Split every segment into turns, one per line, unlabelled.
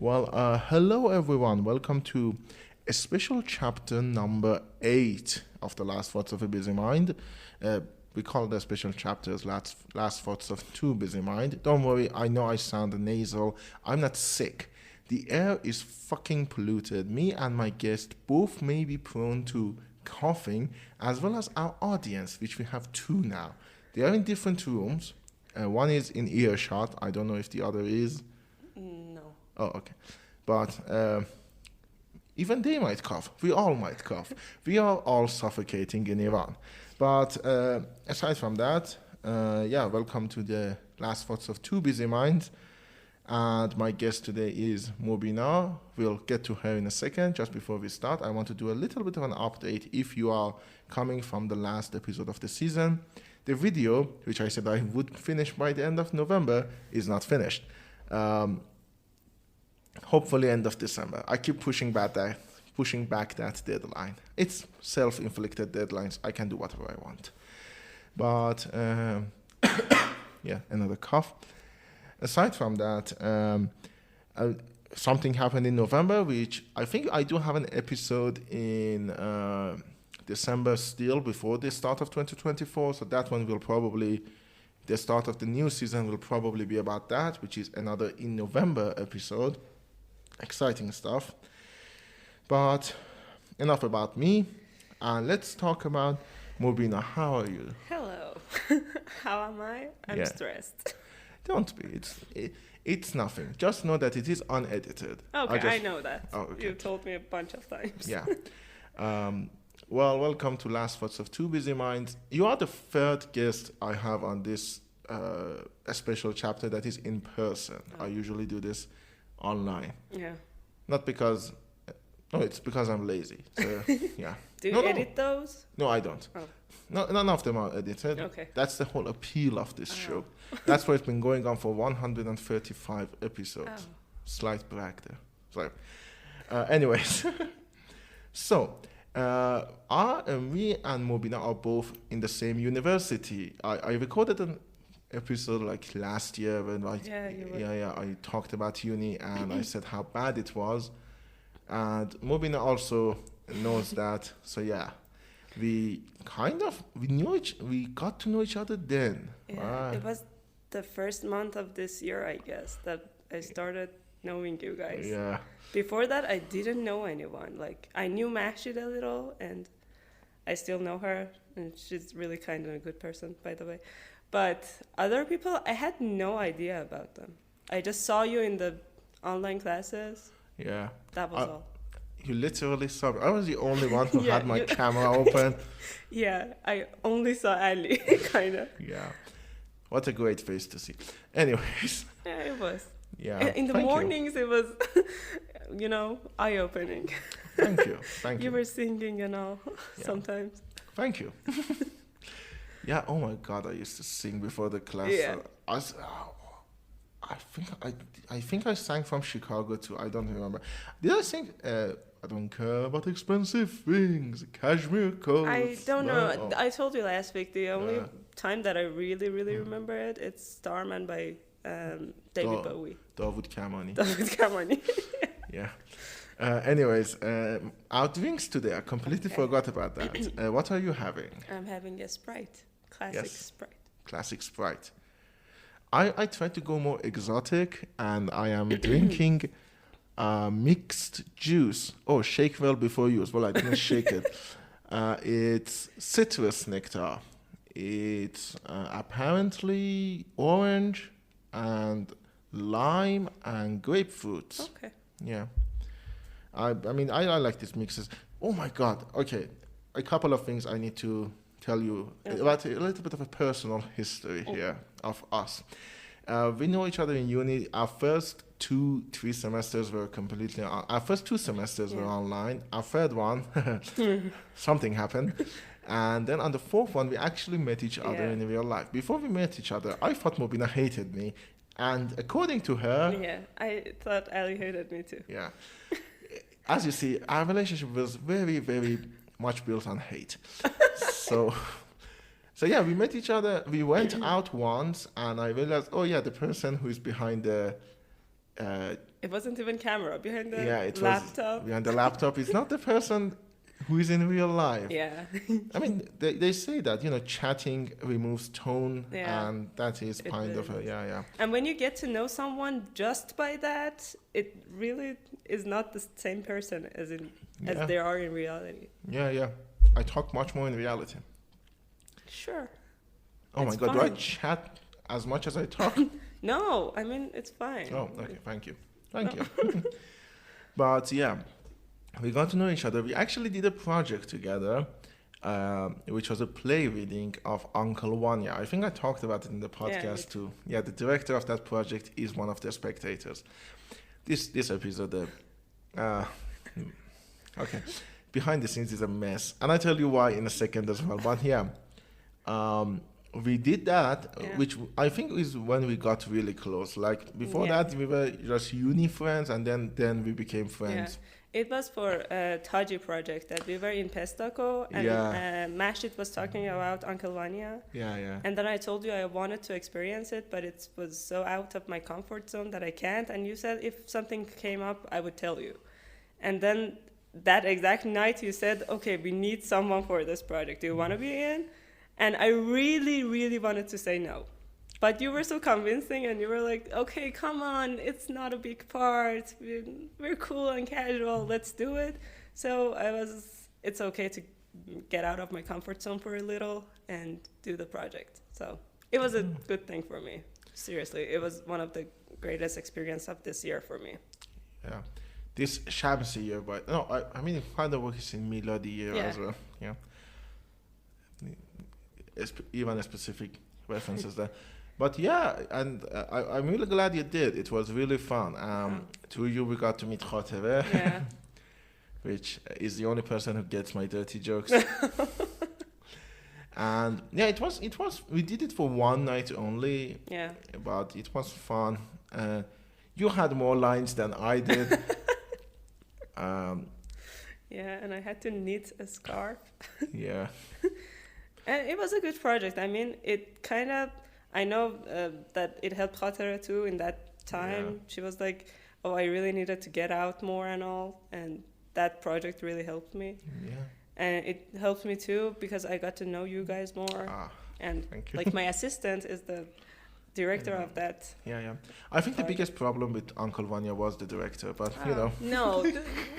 Hello everyone. Welcome to a special chapter number 8 of The Last Thoughts of a Busy Mind. We call the special chapters Last Thoughts of Too Busy Mind. Don't worry, I know I sound nasal. I'm not sick. The air is fucking polluted. Me and my guest both may be prone to coughing, as well as our audience, which we have two now. They are in different rooms. One is in earshot. I don't know if the other is.
No.
Oh, okay. But even they might cough. We all might cough. We are all suffocating in Iran. But aside from that, welcome to the Last Thoughts of Two Busy Minds. And my guest today is Mobina. We'll get to her in a second. Just before we start, I want to do a little bit of an update. If you are coming from the last episode of the season, the video, which I said I would finish by the end of November, is not finished. Hopefully end of December. I keep pushing back that deadline. It's self-inflicted deadlines. I can do whatever I want. But another cough. Aside from that, something happened in November, which I think I do have an episode in December still before the start of 2024. So that one will probably, the start of the new season will probably be about that, which is another in November episode. Exciting stuff. But enough about me. Let's talk about Mobina. How are you?
Hello. How am I? I'm stressed.
Don't be. It's nothing. Just know that it is unedited.
Okay, I know that.
Oh, okay.
You told me a bunch of times.
Yeah. Welcome to Last Thoughts of Two Busy Minds. You are the third guest I have on this a special chapter that is in person. I usually do this online.
Yeah.
Not because... No, it's because I'm lazy. So, yeah.
Do you edit those?
No, I don't.
Oh.
No, none of them are edited.
Okay.
That's the whole appeal of this show. That's why it's been going on for 135 episodes.
Oh.
Slight brag there. Sorry. Anyways. So, me and Mobina are both in the same university. I recorded an episode like last year when I talked about uni and I said how bad it was. And Mobina also knows that. So yeah, we got to know each other then.
Yeah, it was the first month of this year, I guess, that I started knowing you guys.
Yeah.
Before that, I didn't know anyone. Like, I knew Mashid a little, and I still know her, and she's really kind and a good person, by the way. But other people, I had no idea about them. I just saw you in the online classes.
Yeah.
That was all.
You literally saw me. I was the only one who had my camera open.
Yeah, I only saw Ali, kind of.
Yeah. What a great face to see. Anyways.
Yeah, it was.
Yeah.
In the mornings, it was, eye-opening.
Thank you.
You were singing and all sometimes.
Thank you. Yeah, oh my God, I used to sing before the class.
Yeah.
I think I sang from Chicago too. I don't remember. Did I sing? I don't care about expensive things. Cashmere coats.
I don't know. I told you last week. The only time that I really remember it, it's Starman by David Bowie.
David Kamani. Yeah. Anyways, our drinks today. I completely forgot about that. What are you having?
I'm having a Sprite. Sprite.
Classic Sprite. I try to go more exotic, and I am drinking mixed juice. Oh, shake well before use. Well, I didn't shake it. It's citrus nectar. It's apparently orange and lime and grapefruit.
Okay.
Yeah. I mean, I like these mixes. Oh, my God. Okay. A couple of things I need to tell you about a little bit of a personal history here of us. We know each other in uni. Our first 2-3 semesters were completely... Our first 2 semesters were online. Our third one, something happened. And then on the fourth one, we actually met each other in real life. Before we met each other, I thought Mobina hated me. And according to her...
Yeah, I thought Ali hated me too.
Yeah. As you see, our relationship was very, very much built on hate. So yeah, we met each other. We went out once, and I realized, oh yeah, the person who is behind the
It wasn't even camera behind the
yeah, it
laptop.
was behind the laptop. It's not the person who is in real life.
Yeah.
I mean, they say that, chatting removes tone,
Yeah.
and that is
It
kind
really
of a,
is.
yeah.
And when you get to know someone just by that, it really is not the same person as
Yeah.
they are in reality.
Yeah. I talk much more in reality.
Sure.
Oh my
It's
God, do I
fine.
chat as much as I talk?
No, I mean, it's fine.
Oh, okay, thank you. But yeah, we got to know each other. We actually did a project together, which was a play reading of Uncle Vanya. I think I talked about it in the podcast too. Yeah, the director of that project is one of the spectators. This episode, okay, behind the scenes is a mess, and I tell you why in a second as well. But yeah, we did that, which I think is when we got really close. Like before that, we were just uni friends, and then we became friends.
Yeah. It was for a Taji project that we were in Pestako, and Mashit was talking about Uncle Vanya.
Yeah.
And then I told you I wanted to experience it, but it was so out of my comfort zone that I can't. And you said if something came up, I would tell you. And then that exact night you said, okay, we need someone for this project. Do you want to be in? And I really, really wanted to say no. But you were so convincing, and you were like, okay, come on, it's not a big part. We're cool and casual, let's do it. So it's okay to get out of my comfort zone for a little and do the project. So it was a good thing for me. Seriously, it was one of the greatest experience of this year for me.
Yeah. This Shamsi year, but no, I mean, kind of works in Miladi year as well. Yeah. Even a specific references there. But yeah, and I'm really glad you did. It was really fun. To you, we got to meet Khatebe, which is the only person who gets my dirty jokes. And yeah, it was. We did it for one night only.
Yeah.
But it was fun. You had more lines than I did.
Yeah, and I had to knit a scarf.
Yeah.
And it was a good project. I mean, it kind of. I know that it helped Khatara too in that time. Yeah. She was like, oh, I really needed to get out more and all. And that project really helped me.
Yeah.
And it helped me too because I got to know you guys more. And like my assistant is the director of that.
Yeah. I think the biggest problem with Uncle Vanya was the director, but
No,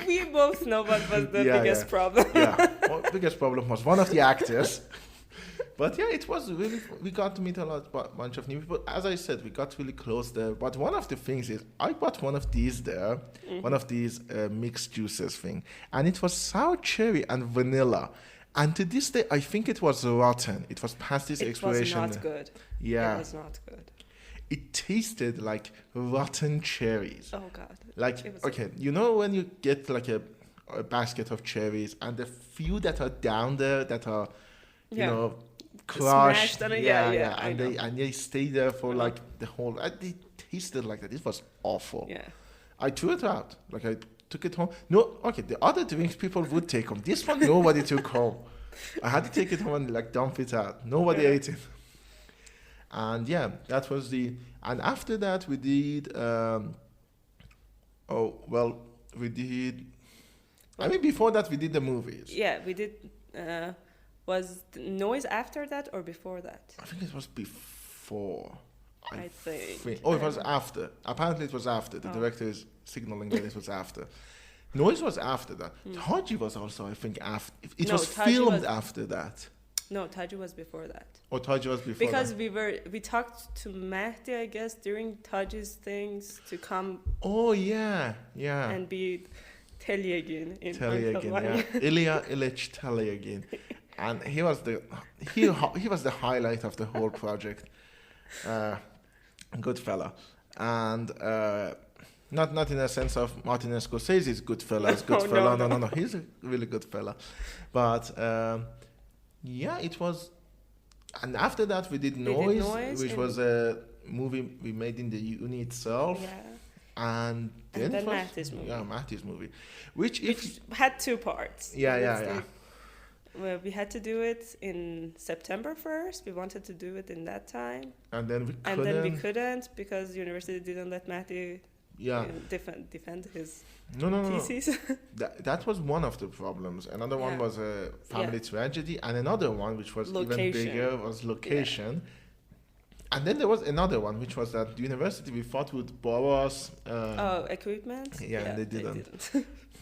we both know what was the biggest problem.
Well, the biggest problem was one of the actors. But yeah, it was really, we got to meet a bunch of new people. As I said, we got really close there. But one of the things is, I bought one of these there, one of these mixed juices thing. And it was sour cherry and vanilla. And to this day, I think it was rotten. It was past its expiration.
It was not good.
Yeah.
It was not good.
It tasted like rotten cherries.
Oh, God.
Like, okay, you know when you get like a basket of cherries and the few that are down there that are, you know, crushed, and they stay there for like the whole. They tasted like that. It was awful.
Yeah,
I threw it out. Like I took it home. No, okay. The other drinks people would take home. This one nobody took home. I had to take it home and like dump it out. Nobody ate it. And yeah, that was the. And after that we did. We did. I mean, before that we did the movies.
Yeah, we did. Was the Noise after that or before that?
I think it was before.
I think.
It was after. Apparently it was after. The director is signaling that it was after. Noise was after that. Taji was also, I think, after. It was filmed after that.
No, Taji was before that.
Oh, Taji was before
because
that.
we talked to Mahdi, I guess, during Taji's things to come.
Oh, yeah.
And be Telyagin in
Telyagin, yeah. Ilya Ilyich Telyagin. And he was the highlight of the whole project. Good fella. And not in a sense of Martin Scorsese's good fella. No. He's a really good fella. But it was. And after that we did Noise, which was a movie we made in the uni itself.
Yeah.
And then
Mahdi's movie.
Yeah, Mahdi's movie. Which
had two parts.
Yeah.
Well, we had to do it in September 1st. We wanted to do it in that time.
And then we couldn't.
Because university didn't let Mahdi
Yeah.
defend his
No.
thesis.
That was one of the problems. Another one was a family tragedy, and another one, which was even bigger, was location. And then there was another one, which was that the university we thought would borrow us.
Equipment.
Yeah, and they didn't.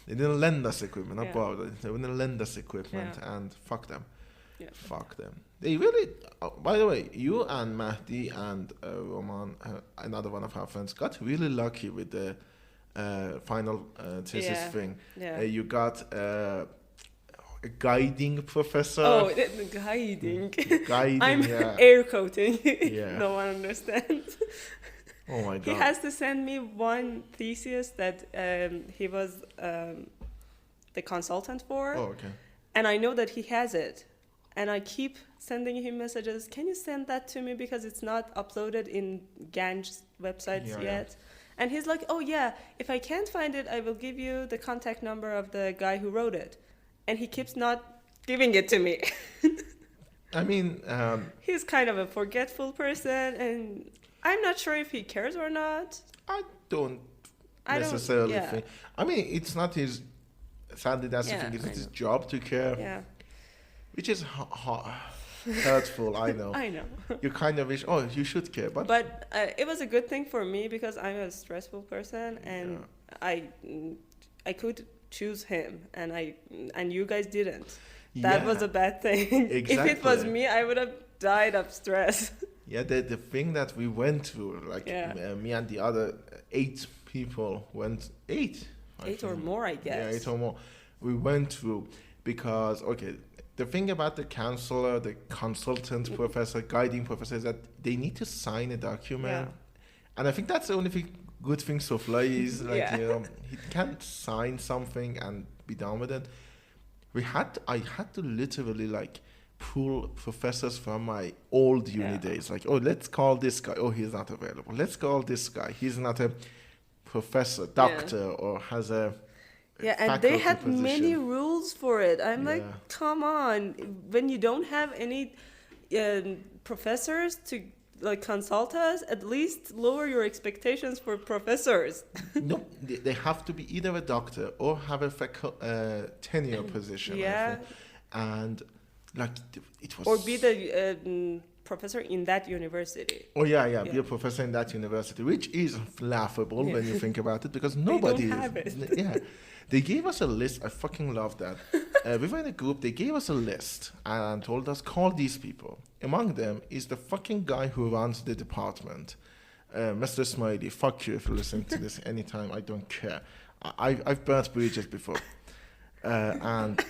They didn't lend us equipment, not borrow it. They wouldn't lend us equipment, and fuck them.
Yeah.
Fuck them. They really. By the way, you and Mahdi and Roman, another one of our friends, got really lucky with the final thesis thing.
Yeah.
You got a guiding professor.
Oh, guiding.
Guiding.
I'm air quoting.
Yeah.
No one understands.
Oh my god.
He has to send me one thesis that he was the consultant for.
Oh, okay.
And I know that he has it. And I keep sending him messages. Can you send that to me because it's not uploaded in Ganj's websites yet? And he's like, oh yeah, if I can't find it, I will give you the contact number of the guy who wrote it. And he keeps not giving it to me.
I mean,
he's kind of a forgetful person, and I'm not sure if he cares or not.
I don't necessarily think. I mean, it's not his. Sadly, that's the thing. It's his job to care.
Yeah.
Which is hurtful, I know.
I know.
You kind of wish, you should care, but
it was a good thing for me because I'm a stressful person, and I could choose him, and you guys didn't. That was a bad thing.
Exactly.
If it was me, I would have died of stress.
Yeah, the thing that we went through, like me and the other 8 people went 8.
8 or more, I guess.
Yeah, 8 or more. We went through because the thing about the counselor, the consultant professor, guiding professor is that they need to sign a document. And I think that's the only good thing so far is he can't sign something and be done with it. I had to literally pull professors from my old uni days. Like, let's call this guy. Oh, he's not available. Let's call this guy. He's not a professor, doctor, or has a
and they had
position.
many rules for it. I'm like, come on. When you don't have any professors to consult us, at least lower your expectations for professors.
No, they have to be either a doctor or have a tenure position.
Yeah.
And it was...
Or be the professor in that university.
Oh, be a professor in that university, which is laughable when you think about it, because nobody...
They don't have it.
Yeah. They gave us a list. I fucking love that. We were in a group. They gave us a list and told us, call these people. Among them is the fucking guy who runs the department. Mr. Smiley, fuck you if you listen to this anytime. I don't care. I've burnt bridges before. And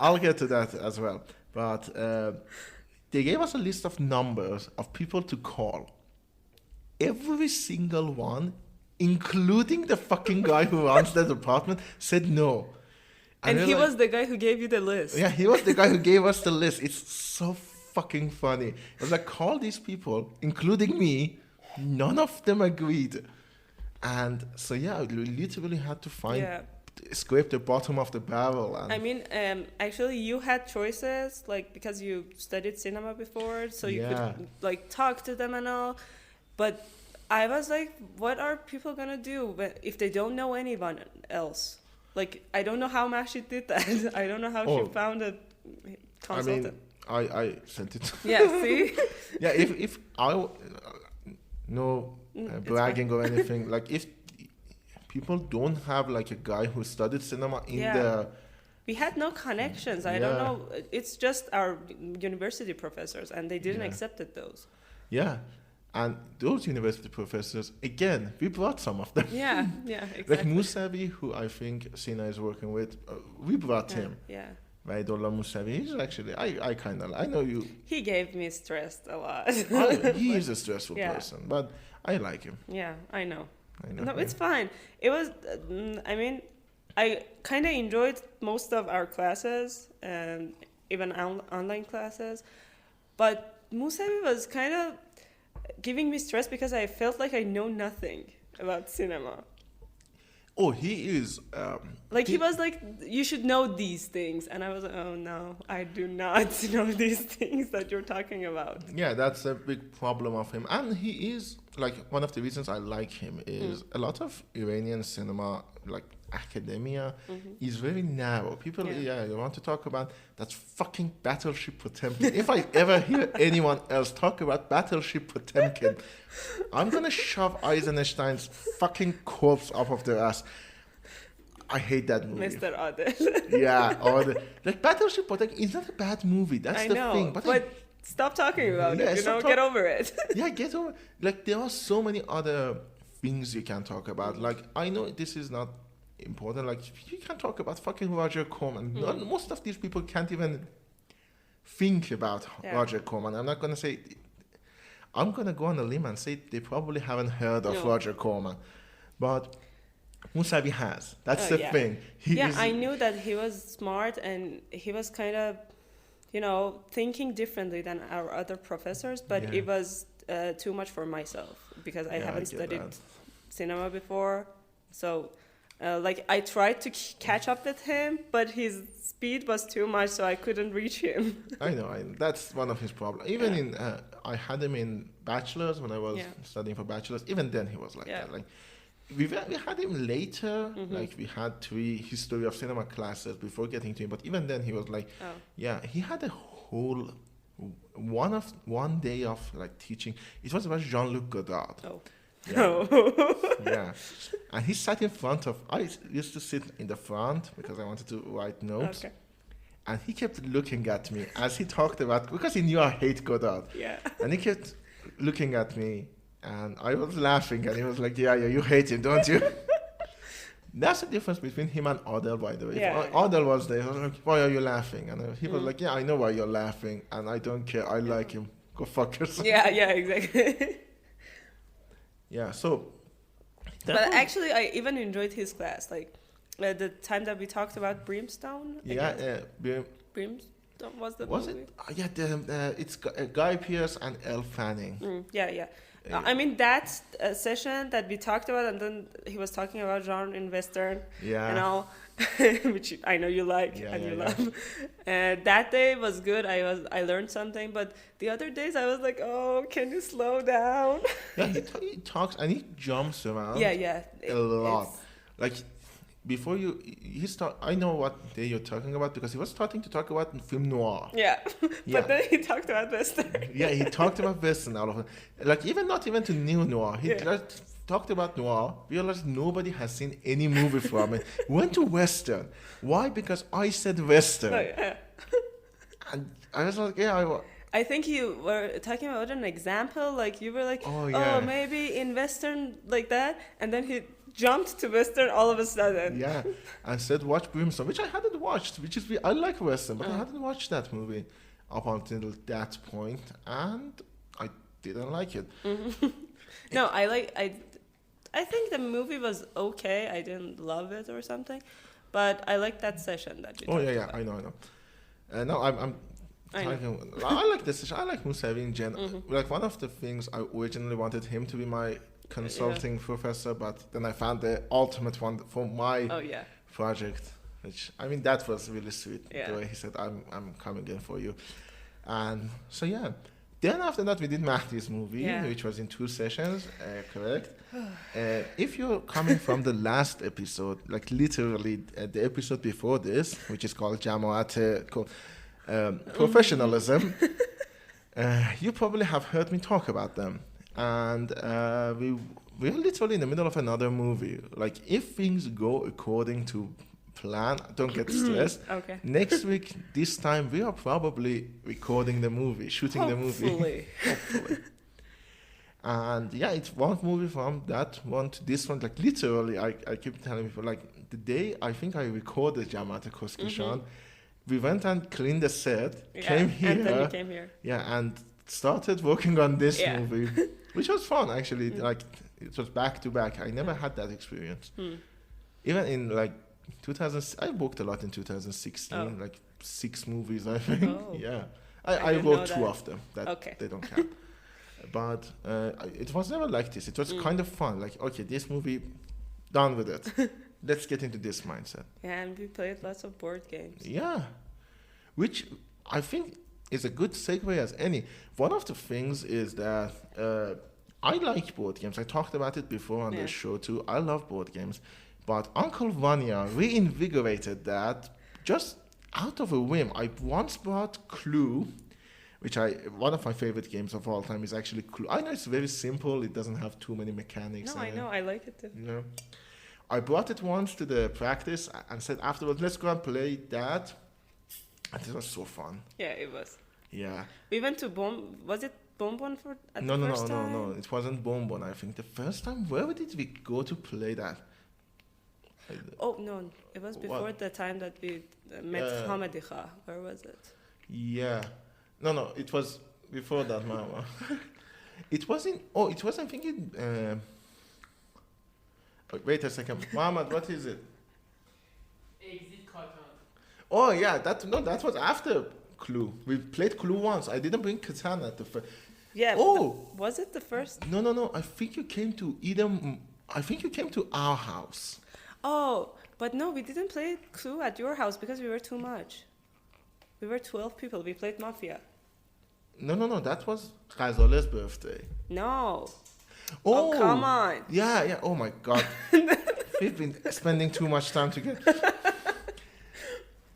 I'll get to that as well. But they gave us a list of numbers of people to call. Every single one, including the fucking guy who runs the department, said no.
And he was the guy who gave you the list.
Yeah, he was the guy who gave us the list. It's so fucking funny. It was like, call these people, including me. None of them agreed. And so, we literally had to scrape the bottom of the barrel. And
I mean, actually, you had choices, because you studied cinema before, so you could, talk to them and all. But I was like, what are people going to do if they don't know anyone else? I don't know how Mashit did that. I don't know how she found a consultant.
I mean, I sent it.
Yeah, see?
If I... no bragging or anything. If people don't have, a guy who studied cinema in the...
We had no connections. I don't know. It's just our university professors, and they didn't accept those.
Yeah. And those university professors, again, we brought some of them.
Yeah, exactly.
Like Musavi, who I think Sina is working with, we brought him.
Yeah.
Vaidullah Musavi, he's actually, I know you.
He gave me stressed a lot.
He is a stressful person, but I like him.
Yeah, I know. No, it's fine. It was, I kind of enjoyed most of our classes, and even online classes, but Musavi was kind of giving me stress because I felt like I know nothing about cinema.
Oh, he is.
He was like, you should know these things. And I was like, oh no, I do not know these things that you're talking about.
Yeah, that's a big problem of him. And he is like one of the reasons I like him is a lot of Iranian cinema, like academia, is very narrow. People, you want to talk about that fucking Battleship Potemkin. If I ever hear anyone else talk about Battleship Potemkin, I'm gonna shove Eisenstein's fucking corpse up of their ass. I hate that movie.
Mr. Adel.
Yeah, or like Battleship Potemkin is not a bad movie. That's
I
the
know,
thing.
but stop talking about it. Get over it.
Yeah, get over. Like there are so many other things you can talk about. Like I know this is not important. Like you can talk about fucking Roger Corman. Most of these people can't even think about Roger Corman. I'm not gonna say. I'm gonna go on a limb and say they probably haven't heard of Roger Corman, but Musavi has. That's the thing.
I knew that he was smart and he was kind of, thinking differently than our other professors, but it was too much for myself because I haven't studied cinema before. So, I tried to catch up with him, but his speed was too much, so I couldn't reach him.
I know. That's one of his problems. Even in, I had him in bachelor's when I was studying for bachelor's. Even then, he was like that. Like, we had him later. Like, we had 3 history of cinema classes before getting to him. But even then, he was like, he had a whole one day of like teaching. It was about Jean-Luc Godard. Yeah. And he sat in front of. I used to sit in the front because I wanted to write notes. Okay. And he kept looking at me as he talked about, because he knew I hate Godard. Yeah. And he kept looking at me, and I was laughing, and he was like, yeah, you hate him, don't you? That's the difference between him and Adel, by the way. Yeah. If Adel was there, I was like, why are you laughing? And he was like, yeah, I know why you're laughing, and I don't care. I like him. Go fuck yourself.
Yeah, exactly.
Yeah, so.
But actually, I even enjoyed his class. Like, the time that we talked about Brimstone. Brimstone was the movie.
It? It's Guy Pearce and Elle Fanning.
Yeah. I mean, that session that we talked about, and then he was talking about genre in Western, which I know you like and you love. That day was good. I learned something, but the other days I was like, oh, can you slow down?
Yeah, he talks and he jumps around.
Yeah.
A lot. Like, before I know what day you're talking about because he was starting to talk about film noir.
Yeah, but then he talked about Western.
Yeah, he talked about Western all of it. Like, not even to neo noir. He just talked about noir, realized nobody has seen any movie from it. Went to Western. Why? Because I said Western. And I was like,
I think you were talking about an example. Like, you were like, maybe in Western like that. And then he jumped to Western all of a sudden.
Yeah, and said watch Brimstone, which I hadn't watched, I like Western, but I hadn't watched that movie up until that point, and I didn't like it.
No, I think the movie was okay. I didn't love it or something, but I like that session that you talked about.
I know. I like this session. I like Musavi in general. Like, one of the things I originally wanted him to be my consulting professor, but then I found the ultimate one for my project, which, I mean, that was really sweet. The way he said, I'm coming in for you. And so, then after that we did Mahdi's movie, which was in 2 sessions, correct? If you're coming from the last episode, like literally the episode before this, which is called Jamaat Professionalism, you probably have heard me talk about them. And we're literally in the middle of another movie. Like, if things go according to plan, don't get stressed.
Okay.
Next week, this time, we are probably recording the movie, shooting the movie. Hopefully. And it's one movie from that one to this one. Like, literally, I keep telling people, like, the day I think I recorded Jamaat Koskishan, we went and cleaned the set, came here.
And then you came here.
Yeah, and started working on this movie, which was fun, actually. Like, it was back to back. I never had that experience. Even in, like, 2000, I worked a lot in 2016, like 6 movies, I think. I wrote 2 of them that they don't count. But it was never like this. It was kind of fun. Like, okay, this movie, done with it. Let's get into this mindset.
Yeah, and we played lots of board games.
Yeah, which I think is a good segue as any. One of the things is that I like board games. I talked about it before on
Yeah.
the show too. I love board games. But Uncle Vanya reinvigorated that just out of a whim. I once bought Clue, which one of my favorite games of all time is actually Clue. I know it's very simple. It doesn't have too many mechanics.
No, I know. I like it too.
You know, I brought it once to the practice and said afterwards, let's go and play that. And it was so fun.
Yeah, it was.
Yeah.
We went to Was it Bonbon for at
No,
the
no,
first
no,
time?
no, no. It wasn't Bonbon. I think the first time. Where did we go to play that?
Oh no, it was before the time that we met Hamadicha. Where was it?
Yeah. No, it was before that, Mama. It wasn't. Oh, it was. I'm thinking. Wait a second, Mama. What is it?
Exit Catan.
Oh yeah, that was after Clue. We played Clue once. I didn't bring Catan at the first.
Yeah.
Oh.
Was it the first?
No. I think you came to our house.
Oh, but no, we didn't play Clue at your house because we were too much. We were 12 people. We played Mafia.
No. That was Kaizole's birthday.
No.
Oh,
come on.
Yeah. Oh my God. We've been spending too much time together.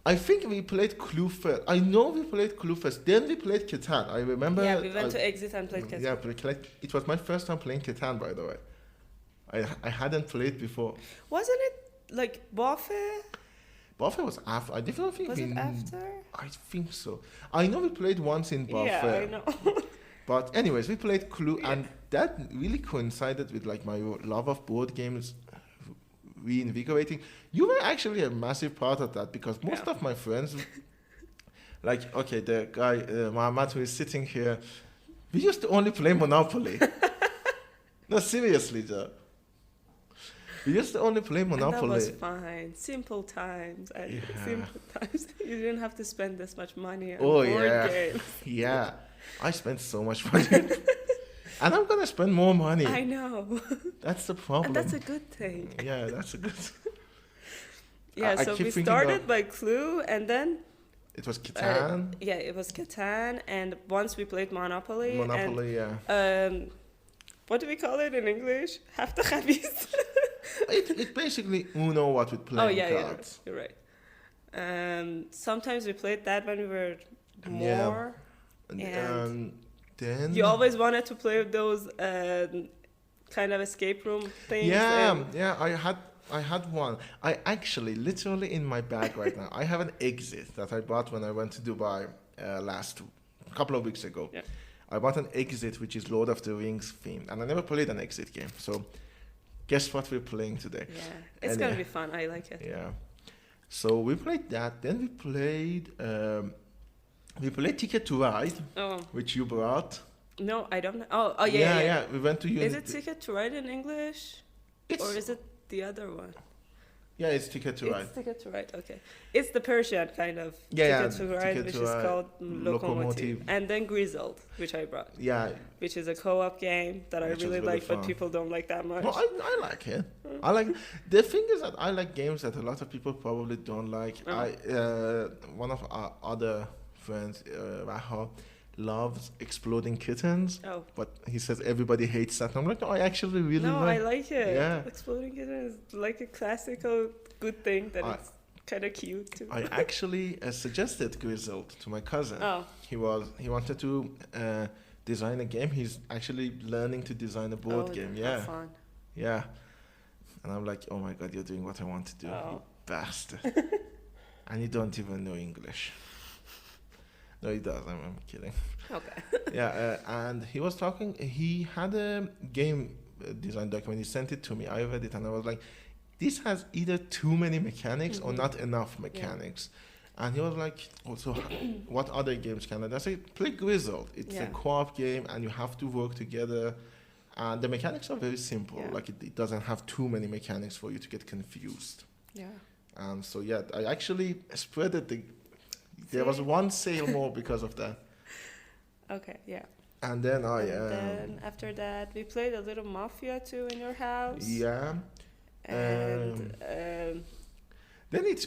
I think we played Clue first. I know we played Clue first. Then we played Catan. I remember.
Yeah, we went to Exit and played Catan.
Yeah, it was my first time playing Catan, by the way. I hadn't played before.
Wasn't it like Buffet?
Buffet was after. I definitely think
Was it after?
I think so. I know we played once in Buffet.
Yeah, I know.
But anyways, we played Clue, and that really coincided with like my love of board games reinvigorating. You were actually a massive part of that because most of my friends, like the guy Mohammed who is sitting here, we used to only play Monopoly. No, seriously, Joe. We used to only play Monopoly.
And that was fine. Simple times. Simple times. You didn't have to spend this much money on board games.
Yeah. I spent so much money. And I'm going to spend more money.
I know.
That's the problem.
And that's a good thing.
Yeah, that's a good
Yeah, so we started by Clue and then...
It was Catan.
It was Catan. And once we played Monopoly.
Monopoly,
and, what do we call it in English? Hafta Khabis.
It basically Uno what with playing cards.
You're right. Sometimes we played that when we were more.
Yeah.
And
then
you always wanted to play those kind of escape room things.
Yeah. I had one. I actually, literally in my bag right now, I have an exit that I bought when I went to Dubai a couple of weeks ago.
Yeah.
I bought an exit which is Lord of the Rings themed, and I never played an exit game. So, guess what we're playing today?
Yeah, it's gonna be fun. I like it.
Yeah. So we played that. Then we played Ticket to Ride, which you brought.
No, I don't know. Oh, yeah.
Yeah. We went to
Is it Ticket to Ride in English? Or is it the other one?
Yeah, it's Ticket to Ride.
It's Ticket to Ride, okay. It's the Persian kind of
Ticket
to Ride, which is called Locomotive. And then Grizzled, which I brought.
Yeah.
Which is a co-op game that I really like, fun. But people don't like that much.
No, I like it. I like the thing is that I like games that a lot of people probably don't like. One of our other friends, Raha, loves Exploding Kittens.
Oh.
But he says everybody hates that. And I'm like, no, I actually really like.
No, I like it.
Yeah.
Exploding Kittens is like a classical good thing that it's kind of cute too.
I actually suggested Grizzled to my cousin.
Oh.
He wanted to design a game. He's actually learning to design a board game. Yeah.
Fun.
Yeah. And I'm like, oh my God, you're doing what I want to do. You bastard. And you don't even know English. No, he does. I'm kidding.
Okay.
Yeah, and he was talking. He had a game design document. He sent it to me. I read it, and I was like, "This has either too many mechanics or not enough mechanics." Yeah. And he was like, "Also, what other games can I?" I said, "Play Grizzled. It's a co-op game, and you have to work together. And the mechanics are very simple. Yeah. Like it doesn't have too many mechanics for you to get confused." Yeah. And so I actually spreaded the. There was one sale more because of that.
Okay, yeah.
And then
then after that, we played a little Mafia too in your house.
Yeah.
And
then it.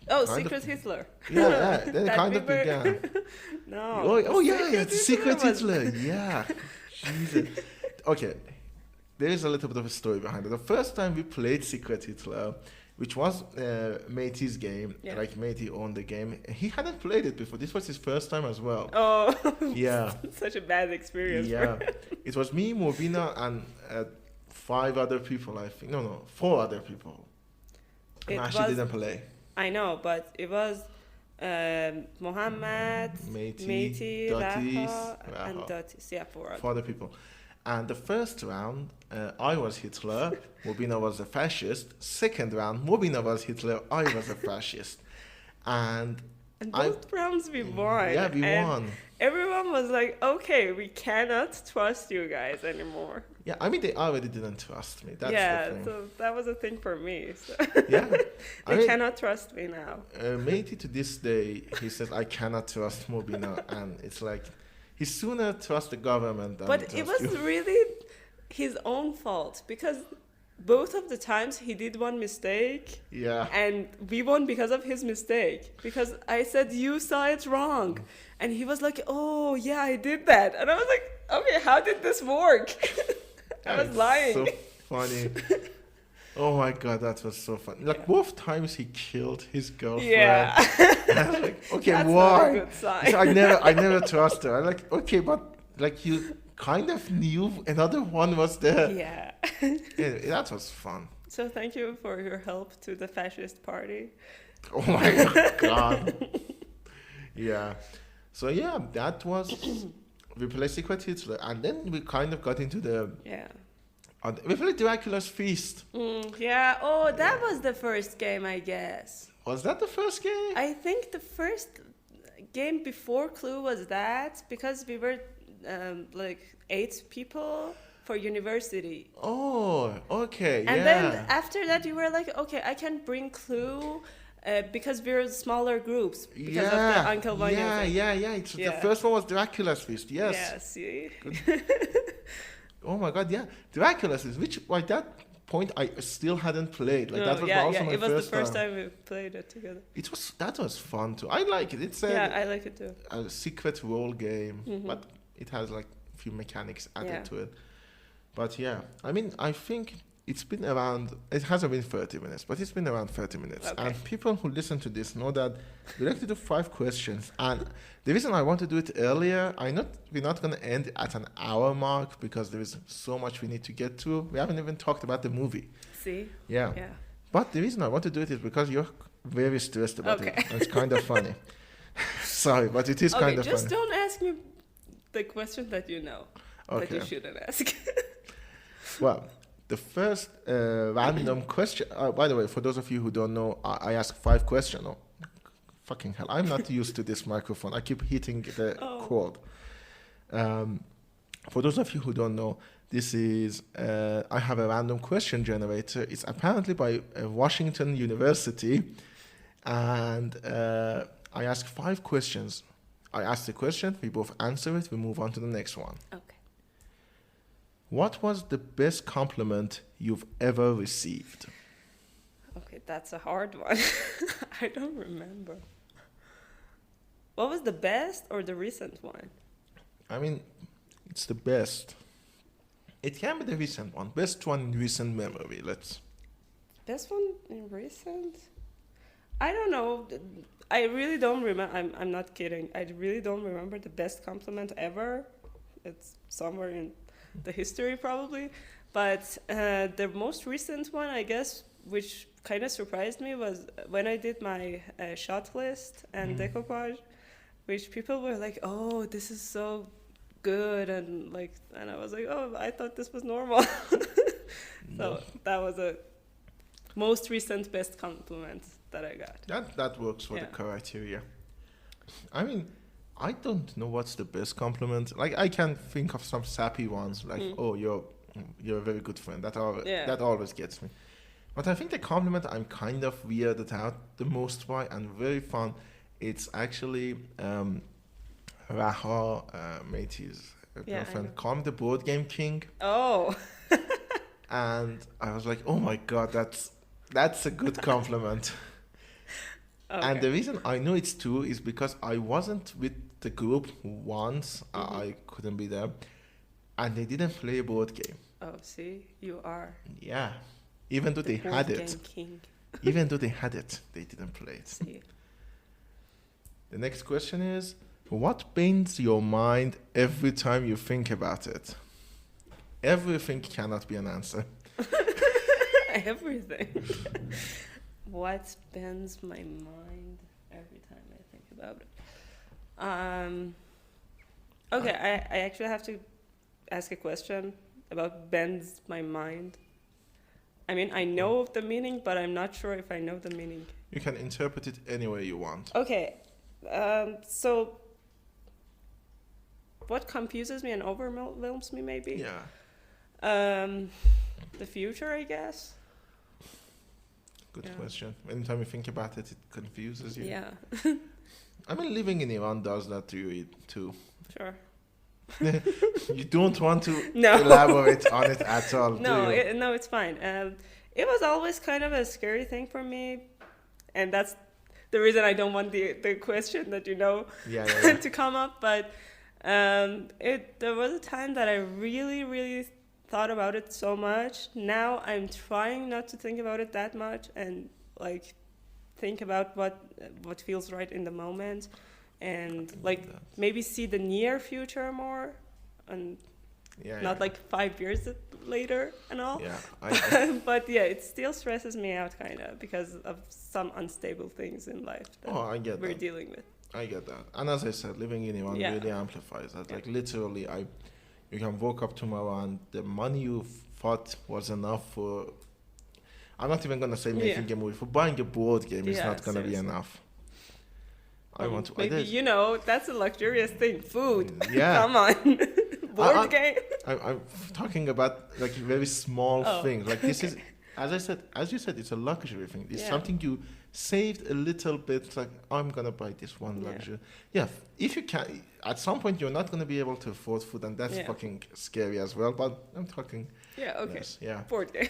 Oh, Secret Hitler.
Yeah. Then it kind of began.
No.
Oh yeah, Secret Hitler. Yeah. Jesus. okay, there is a little bit of a story behind it. The first time we played Secret Hitler, which was Matey's game,
Yeah.
like Matey owned the game. He hadn't played it before. This was his first time as well.
Oh,
Yeah,
such a bad experience.
yeah. It was me, Mobina, and 5 other people, I think. No, 4 other people. And
It
Ashley
was-
didn't play.
I know, but it was Mohammed, Meti,
Datis,
Raha, and
Raha.
Datis. Yeah, 4 of
4 other people. And the first round, I was Hitler, Mobina was a fascist. Second round, Mobina was Hitler, I was a fascist. And
And
I-
both rounds we won.
yeah, we
and
won.
Everyone was like, okay, we cannot trust you guys anymore.
Yeah, I mean, they already didn't trust me. That's
yeah,
the thing.
so that was a thing for me. So
Yeah. I
they
mean,
cannot trust me now.
Matey to this day, he says, I cannot trust Mobina. And it's like, he sooner trusts the government than
But it
trust
was
you.
really his own fault because both of the times he did one mistake
Yeah.
and we won because of his mistake. Because I said, you saw it wrong. And he was like, oh, yeah, I did that. And I was like, okay, how did this work? I was
It's
lying.
So funny. Oh my god, that was so funny. Like
Yeah.
both times he killed his girlfriend.
Yeah.
And I was like, okay,
That's
why?
not a good sign.
So I never trust her. I'm like, okay, but like you kind of knew another one was there.
Yeah.
Yeah, that was fun.
So thank you for your help to the fascist party.
Oh my god. Yeah. So yeah, that was we played Secret Hitler, and then we kind of got into the
Yeah.
we played Dracula's Feast.
Yeah. Oh, that was the first game, I guess.
Was that the first game?
I think the first game before Clue was that because we were like 8 people for university.
Oh, okay,
And
yeah.
then after that, you were like, okay, I can bring Clue because we're smaller groups because of the Uncle Vanya
yeah,
thing.
yeah. The
Yeah.
first one was Dracula's Feast. Yes.
Yeah, see?
Oh my god, yeah. Dracula's Feast, which by that point I still hadn't played. Like that was also my
it was
first
the first time we played it together.
That was fun too. I like it. It's
Yeah, I like it too.
a secret role game,
Mhm.
but it has like a few mechanics added
Yeah.
to it. But yeah, I mean, I think it's been around, it hasn't been 30 minutes, but it's been around 30 minutes.
Okay.
And people who listen to this know that we like to do 5 questions. And the reason I want to do it earlier, we're not going to end at an hour mark because there is so much we need to get to. We haven't even talked about the movie.
See?
Yeah.
Yeah.
But the reason I want to do it is because you're very stressed about
Okay.
it. And it's kind of funny. Sorry, but it is
Okay,
kind of
just
funny.
don't ask me the question that you know that
Okay.
you shouldn't ask.
Well, the first random question. By the way, for those of you who don't know, I ask 5 questions. Oh, fucking hell! I'm not used to this microphone. I keep hitting the cord. For those of you who don't know, this is I have a random question generator. It's apparently by Washington University, and I ask 5 questions. I ask the question, we both answer it, we move on to the next one.
Okay.
What was the best compliment you've ever received?
Okay, that's a hard one. I don't remember. What was the best or the recent one?
I mean, it's the best. It can be the recent one. Best one in recent memory.
Best one in recent? I don't know. I really don't remember. I'm not kidding. I really don't remember the best compliment ever. It's somewhere in the history probably. But the most recent one, I guess, which kind of surprised me was when I did my shot list and decoupage, which people were like, "Oh, this is so good," and I was like, "Oh, I thought this was normal." So that was a most recent best compliment that I got.
That works for the criteria. I mean, I don't know what's the best compliment. Like, I can think of some sappy ones, like, "Oh, you're a very good friend." That always gets me. But I think the compliment I'm kind of weirded out the most by and very fun, it's actually Raha, Matey's girlfriend, called me the board game king.
Oh.
And I was like, oh my god, that's a good compliment.
Okay.
And the reason I know it's true is because I wasn't with the group once. I couldn't be there. and they didn't play a board game.
Oh, see, you are
Yeah. Even though they
the
had
board
it.
game king.
Even though they had it, they didn't play it.
See.
The next question is, what bends your mind every time you think about it? Everything cannot be an answer.
Everything. What bends my mind every time I think about it? Okay, I actually have to ask a question about bends my mind. I mean, I know the meaning, but I'm not sure if I know the meaning.
You can interpret it any way you want.
Okay, so what confuses me and overwhelms me maybe?
Yeah.
The future, I guess.
Good question. Anytime you think about it, it confuses you.
Yeah,
I mean, living in Iran does that to you too.
sure.
You don't want to
No.
elaborate on it at all,
No,
do you?
no, it's fine. It was always kind of a scary thing for me, and that's the reason I don't want the question that
Yeah.
to come up. But there was a time that I really, really thought about it so much. Now I'm trying not to think about it that much and like think about what feels right in the moment, and like maybe see the near future more, and not like 5 years later and all.
Yeah.
But yeah, it still stresses me out kind of because of some unstable things in life that
I get
we're
that.
dealing with.
I get that. And as I said, living in Iran
Yeah.
really amplifies that.
Yeah.
Like literally, you can wake up tomorrow and the money you thought was enough for, I'm not even going to say making a movie, for buying a board game is not going to be
seriously.
enough. I want to.
Maybe, that's a luxurious thing. Food.
Yeah.
Come on. Board game.
I'm talking about like very small
Oh,
things. Like this is, as you said, it's a luxury thing. It's
Yeah.
something you saved a little bit. Like I'm gonna buy this one
Yeah.
luxury. Yeah, if you can, at some point you're not gonna be able to afford food, and that's
Yeah.
fucking scary as well. But I'm talking.
Yeah, okay.
Yes, yeah.
Board game.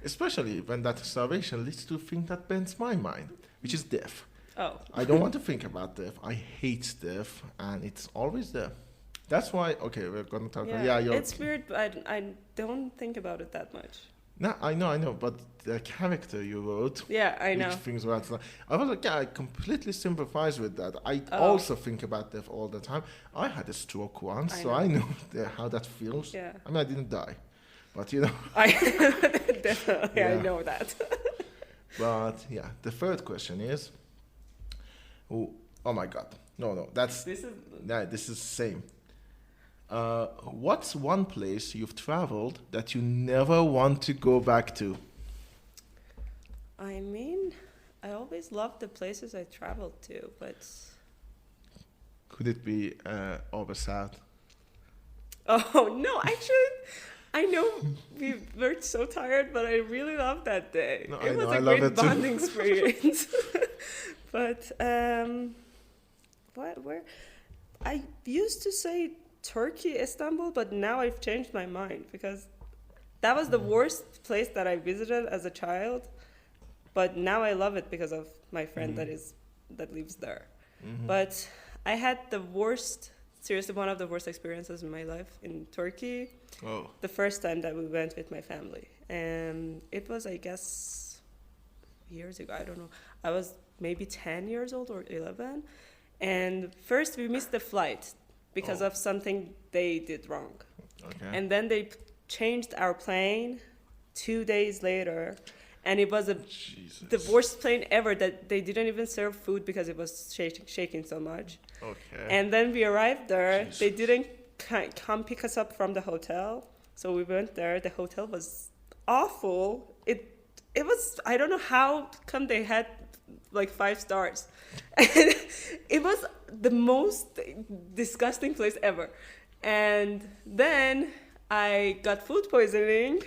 Especially when that starvation leads to a thing that bends my mind, which is death.
Oh.
I don't want to think about death. I hate death, and it's always there. That's why. Okay, we're gonna talk. Yeah,
It's weird, but I don't think about it that much.
No, I know, but the character you wrote,
Yeah, I know.
which things were, I was like, yeah, I completely sympathize with that. I
Oh.
also think about death all the time. I had a stroke once,
I
so I know how that feels.
Yeah.
I mean, I didn't die, but
Definitely,
Yeah.
I know that.
But yeah, the third question is, oh my God, no, this is same. What's one place you've traveled that you never want to go back to?
I mean, I always loved the places I traveled to, but...
Could it be over south?
Oh, no, actually, I know we were so tired, but I really loved that day.
No,
It
I
was
know,
a
I love
great
it too.
bonding experience. But, where? I used to say Turkey, Istanbul, but now I've changed my mind because that was the worst place that I visited as a child. But now I love it because of my friend that lives there.
Mm-hmm.
But I had the worst, seriously, one of the worst experiences in my life in Turkey.
Oh.
The first time that we went with my family. And it was, I guess, years ago. I don't know. I was maybe 10 years old or 11. And first we missed the flight because of something they did wrong.
Okay.
And then they changed our plane 2 days later. And it was the worst plane ever that they didn't even serve food because it was shaking so much.
Okay.
And then we arrived there.
Jesus.
They didn't come pick us up from the hotel. So we went there. The hotel was awful. It was, I don't know how come they had like 5 stars. It was the most disgusting place ever. And then I got food poisoning.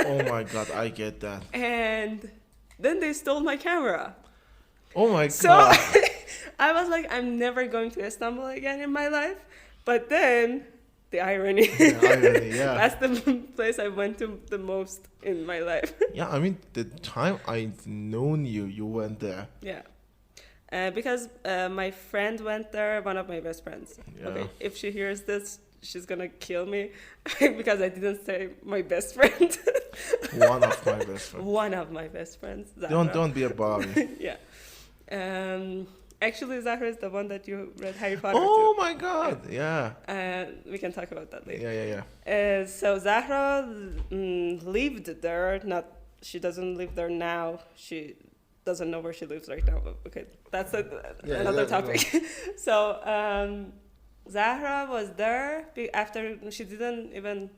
Oh my God, I get that.
And then they stole my camera.
Oh my
So
God.
I was like, I'm never going to Istanbul again in my life. But then, the irony.
Yeah.
That's the place I went to the most in my life.
Yeah, I mean, the time I've known you, you went there.
Yeah. Because my friend went there, one of my best friends.
Yeah.
Okay, if she hears this, she's gonna kill me because I didn't say my best friend.
One of my best friends.
One of my best friends. Zahra.
Don't be a Barbie.
Yeah. Actually, Zahra is the one that you read Harry Potter
Oh
to.
my God! Yeah.
We can talk about that later.
Yeah.
So Zahra lived there. She doesn't live there now. She doesn't know where she lives right now. But okay, that's another topic. So Zahra was there after she didn't even.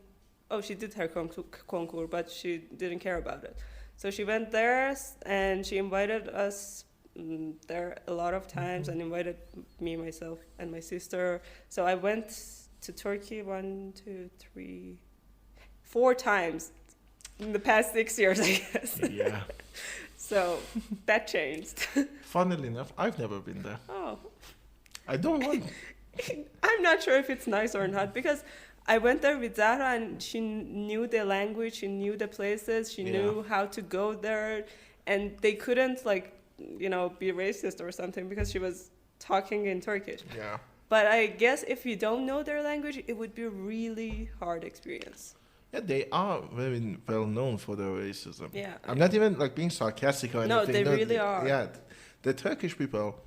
Oh, she did her concours, but she didn't care about it. So she went there and she invited us there a lot of times and invited me, myself, and my sister. So I went to Turkey 4 times in the past 6 years, I guess.
Yeah.
So that changed.
Funnily enough, I've never been there.
Oh.
I don't want.
I'm not sure if it's nice or not because I went there with Zahra and she knew the language, she knew the places, she knew how to go there, and they couldn't be racist or something because she was talking in Turkish.
Yeah.
But I guess if you don't know their language, it would be a really hard experience.
Yeah, they are very well known for their racism.
Yeah.
I'm not even being sarcastic or anything.
No, they really are.
Yeah, the Turkish people,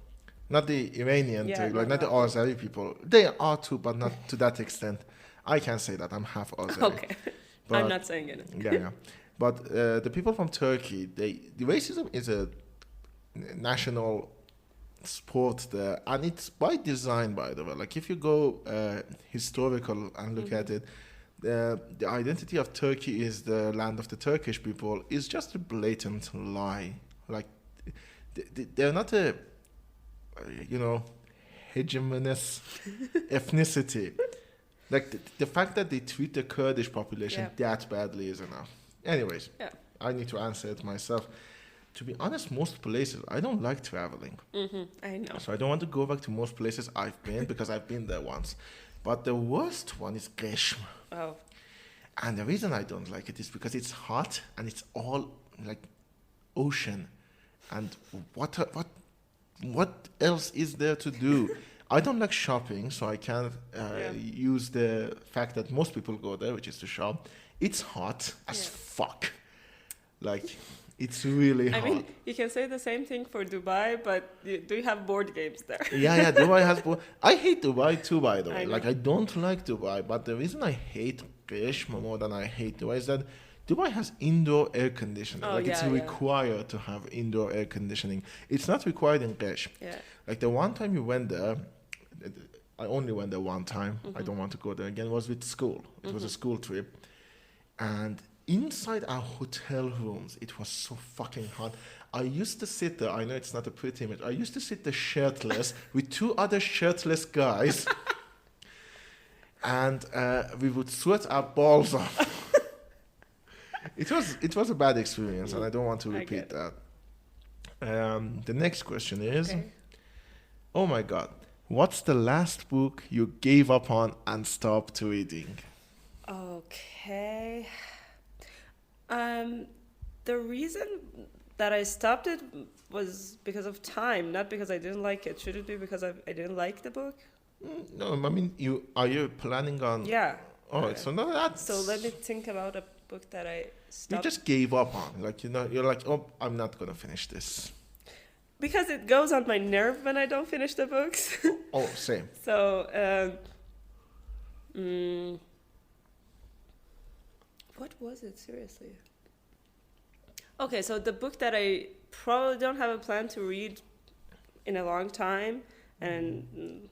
not the Iranian, not the
no.
Azeri people. They are too, but not to that extent. I can say that I'm half Azeri.
Okay, I'm not saying anything.
Yeah. But the people from Turkey, the racism is a national sport there, and it's by design, by the way. If you go historical and look at it, the identity of Turkey is the land of the Turkish people is just a blatant lie. They're not a hegemonous ethnicity. The fact that they treat the Kurdish population that badly is enough. Anyways, I need to answer it myself. To be honest, most places, I don't like traveling.
I know.
So I don't want to go back to most places I've been because I've been there once. But the worst one is Qeshm.
Oh.
And the reason I don't like it is because it's hot and it's all ocean. And what else is there to do? I don't like shopping, so I can't use the fact that most people go there, which is to shop. It's hot as fuck. It's really hot.
I mean, you can say the same thing for Dubai, but do you have board games there?
Yeah, Dubai has... I hate Dubai too, by the way.
I
don't like Dubai, but the reason I hate Qeshm more than I hate Dubai is that Dubai has indoor air conditioning. It's required to have indoor air conditioning. It's not required in Qeshm.
Yeah.
The one time you went there, I only went there one time. I don't want to go there again. It was with school. It was a school trip. And inside our hotel rooms, it was so fucking hot. I used to sit there. I know it's not a pretty image. I used to sit there shirtless with 2 other shirtless guys. And we would sweat our balls off. It was a bad experience, and I don't want to repeat that. The next question is, oh my God, what's the last book you gave up on and stopped reading?
Okay. The reason that I stopped it was because of time, not because I didn't like it. Should it be because I didn't like the book?
No, I mean, are you planning on...
Yeah.
Oh, so no, that's...
So let me think about a book that I stopped.
You just gave up on. You're like, oh, I'm not going to finish this.
Because it goes on my nerve when I don't finish the books.
Oh, same.
So, what was it, seriously? Okay, so the book that I probably don't have a plan to read in a long time, and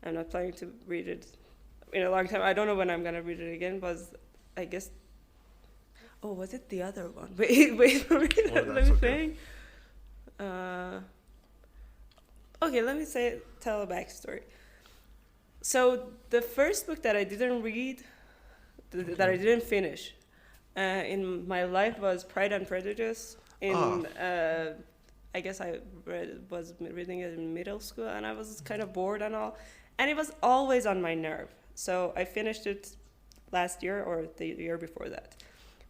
I'm not planning to read it in a long time. I don't know when I'm gonna read it again. Was, I guess, was it the other one? Wait for me. Let me think. Okay, let me tell a backstory. So the first book that I didn't read, that I didn't finish, in my life was Pride and Prejudice. I guess I was reading it in middle school, and I was kind of bored and all, and it was always on my nerve. So I finished it last year or the year before that.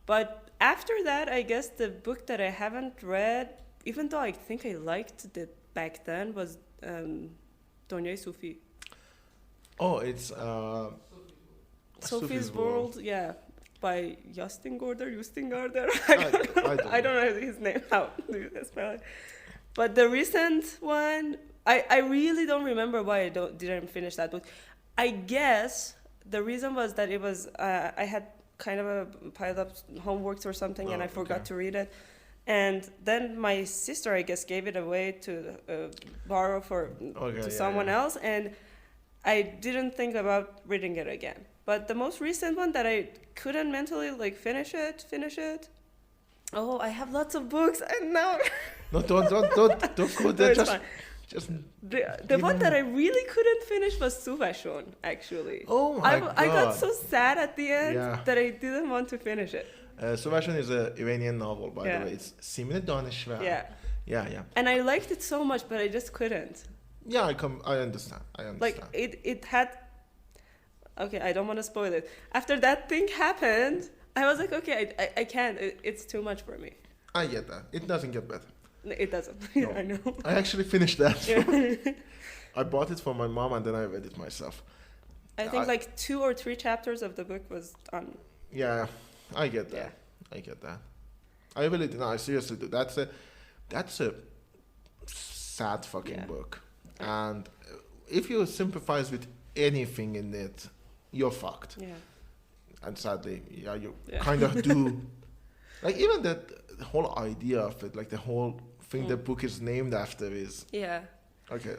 But after that, I guess the book that I haven't read, even though I think I liked it back then, was Donya Sufi.
Oh, it's
Sophie's World, yeah, by Justin Gorder.
I
I don't know his name. How do you spell it? But the recent one, I really don't remember why didn't finish that book. I guess the reason was that it was I had kind of a piled up homeworks or something, and I forgot to read it. And then my sister, I guess, gave it away to borrow to someone else, and I didn't think about reading it again. But the most recent one that I couldn't mentally like finish it. Oh, I have lots of books, and now
No, don't go there. Just
the one that I really couldn't finish was Suvashon, actually.
Oh my God.
I got so sad at the end
Yeah.
that I didn't want to finish it.
Suvashon is an Iranian novel, by the way. It's Simine Daneshvar.
Yeah.
Yeah.
And I liked it so much, but I just couldn't.
Yeah, I understand.
Like it had. Okay, I don't want to spoil it. After that thing happened, I was like, okay, I can't. It's too much for me.
I get that. It doesn't get better.
It doesn't.
No.
I know.
I actually finished that. I bought it for my mom and then I read it myself.
I think like 2 or 3 chapters of the book was done.
Yeah, I get that.
Yeah.
I get that. I really do. No, I seriously do. That's a sad fucking book. And if you sympathize with anything in it, you're fucked.
Yeah.
And sadly, you kind of do. Like even the whole idea of it, like the whole thing the book is named after is.
Yeah.
Okay.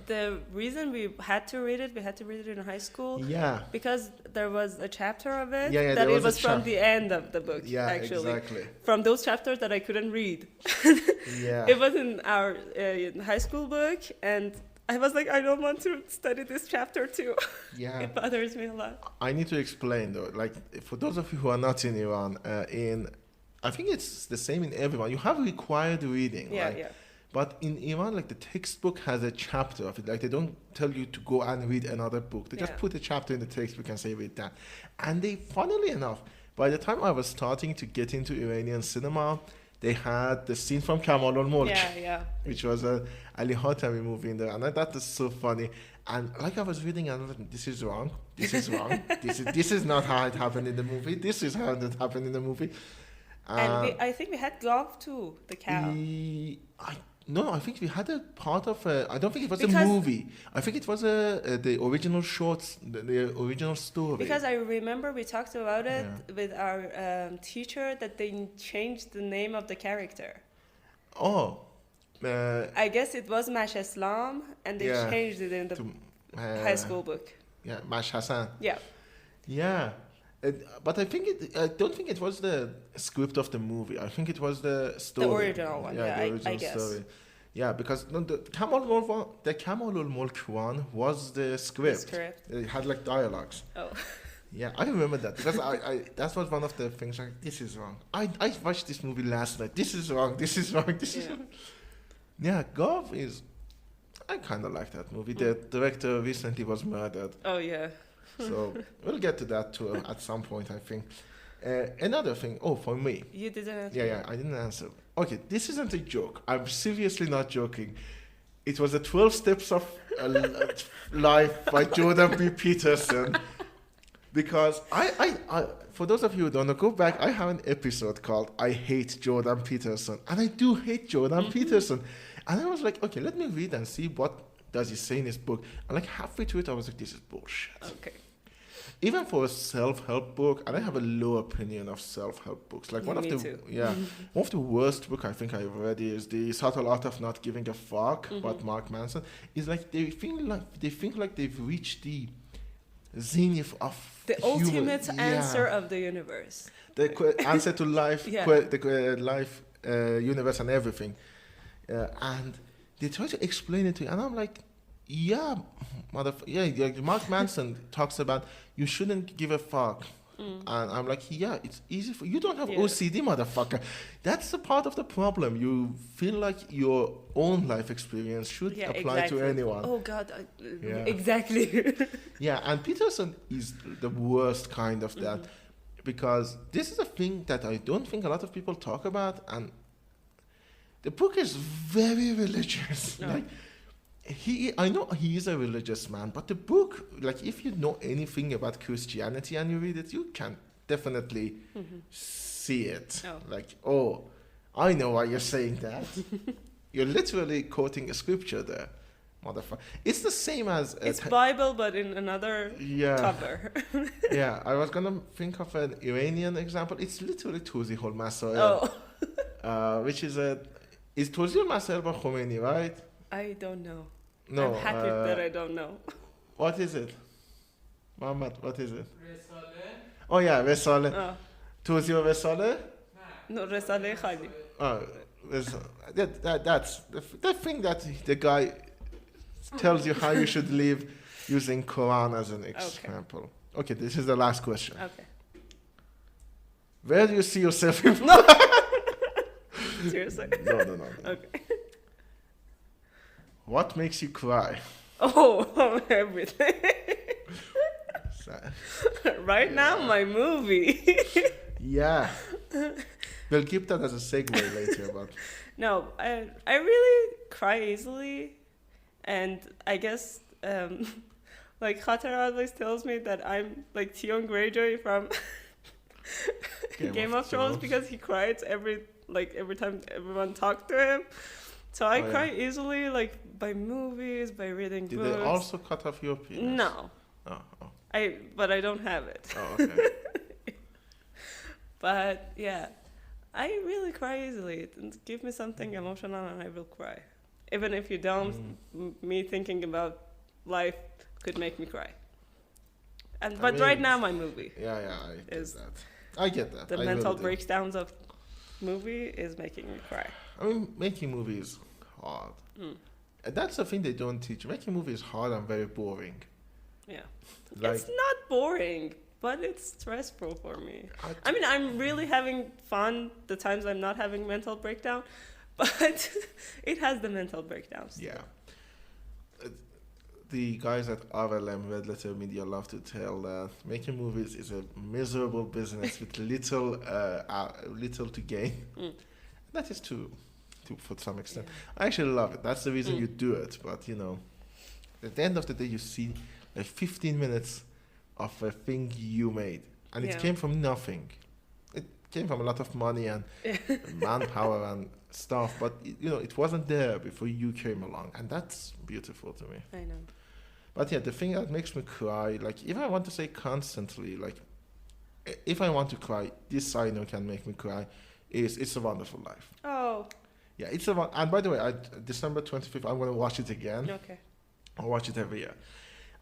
The reason we had to read it in high school.
Yeah.
Because there was a chapter of it
Yeah,
that
there
it was from the end of the book.
Yeah,
actually.
exactly.
From those chapters that I couldn't read.
Yeah.
It was in our high school book, and I was like, I don't want to study this chapter too.
Yeah.
It bothers me a lot.
I need to explain though, like for those of you who are not in Iran, I think it's the same in everyone. You have required reading, right?
Yeah.
But in Iran, like the textbook has a chapter of it. Like they don't tell you to go and read another book. They just put a chapter in the textbook and say read that. And they, funnily enough, by the time I was starting to get into Iranian cinema, they had the scene from Kamal al-Mulk, which was a Ali Hatami movie in there. And I thought that's so funny. And like I was reading, and I was like, this is wrong. This is wrong. this is not how it happened in the movie. This is how it happened in the movie.
And I think we had Gov too, the cow.
No, I think we had a part of I don't think it was a movie. I think it was the original shorts, the original story.
Because I remember we talked about it with our teacher that they changed the name of the character.
Oh.
I guess it was Mash Islam, and they changed it in the high school book.
Yeah, Mash Hassan.
Yeah.
Yeah. But I don't think it was the script of the movie. I think it was the story.
The original one,
the original
I guess.
story. Yeah, because the Kamal al-Mulk one was the script. It had like dialogues.
Oh.
Yeah, I remember that because I that was one of the things like this is wrong. I watched this movie last night. This is wrong. This is wrong. This is wrong. Yeah, Gov is. I kind of like that movie. The director recently was murdered.
Oh yeah.
So we'll get to that too at some point, I think. Another thing, for me.
You didn't answer.
Yeah, I didn't answer. Okay, this isn't a joke. I'm seriously not joking. It was the 12 Steps of Life by Jordan B. Peterson. Because I, for those of you who don't know, go back. I have an episode called I Hate Jordan Peterson. And I do hate Jordan Peterson. And I was like, okay, let me read and see what does he say in his book. And like halfway through it, I was like, this is bullshit.
Okay.
Even for a self-help book, and I have a low opinion of self-help books. Like one of the worst book I think I've read is The Subtle Art of Not Giving a Fuck by Mark Manson. It's like they think like they've reached the zenith of
the ultimate answer of the universe.
The answer to life, the life, universe, and everything. And they try to explain it to you, and I'm like, Mark Manson talks about you shouldn't give a fuck. And I'm like, it's easy for you. Don't have OCD, motherfucker. That's the part of the problem. You feel like your own life experience should apply to anyone.
Oh God, exactly.
Yeah, and Peterson is the worst kind of that, because this is a thing that I don't think a lot of people talk about, and the book is very religious.
No.
Like, I know he is a religious man, but the book, like if you know anything about Christianity and you read it, you can definitely see it.
Oh.
Like, oh, I know why you're saying that. You're literally quoting a scripture there, motherfucker. It's the same as
It's Bible, but in another
yeah,
cover.
yeah. I was gonna think of an Iranian example. It's literally Tuzi Hol Masail, which is Tuzi Hol Masail by Khomeini, right?
I don't know.
No.
I'm happy that I don't know.
What is it? Muhammad, what is it?
رساله
Oh yeah, Vesale.
Oh.
Tuzi Hol Vesale?
No, Resale Khali.
Oh, that's the thing that the guy tells you how you should live using Quran as an example. Okay, this is the last question.
Okay.
Where do you see yourself in
Seriously?
No.
Okay.
What makes you cry?
Oh, everything.
Sad.
Right now, my movie.
Yeah. We'll keep that as a segue later, but
No, I really cry easily, and I guess like Khater always tells me that I'm like Theon Greyjoy from Game of Thrones because he cries every time everyone talks to him. So I cry easily, like by movies, by reading
did
books.
they also cut off your penis?
No,
Oh.
but I don't have it.
Oh, okay.
But yeah, I really cry easily. Give me something emotional and I will cry. Even if you don't, me thinking about life could make me cry. But right now, my movie.
Yeah, I get
Is
that. I get that.
The
I
mental
really do.
breakdowns of movie is making me cry.
I mean, making movies is hard. And that's the thing they don't teach. Making movies is hard and very boring.
Yeah.
Like,
It's not boring, but it's stressful for me. I mean, I'm really having fun the times I'm not having mental breakdown, but it has the mental breakdowns.
yeah. The guys at RLM, Red Letter Media, love to tell that making movies is a miserable business with little to gain. That is true, for some extent.
Yeah.
I actually love it. That's the reason you do it. But, you know, at the end of the day, you see like 15 minutes of a thing you made. And it came from nothing. It came from a lot of money and manpower and stuff. But, you know, it wasn't there before you came along. And that's beautiful to me.
I know.
But yeah, the thing that makes me cry, like if I want to say constantly, like if I want to cry, this I know can make me cry, is It's a Wonderful Life.
Oh.
Yeah, and by the way, December 25th, I'm going to watch it again.
Okay.
I watch it every year.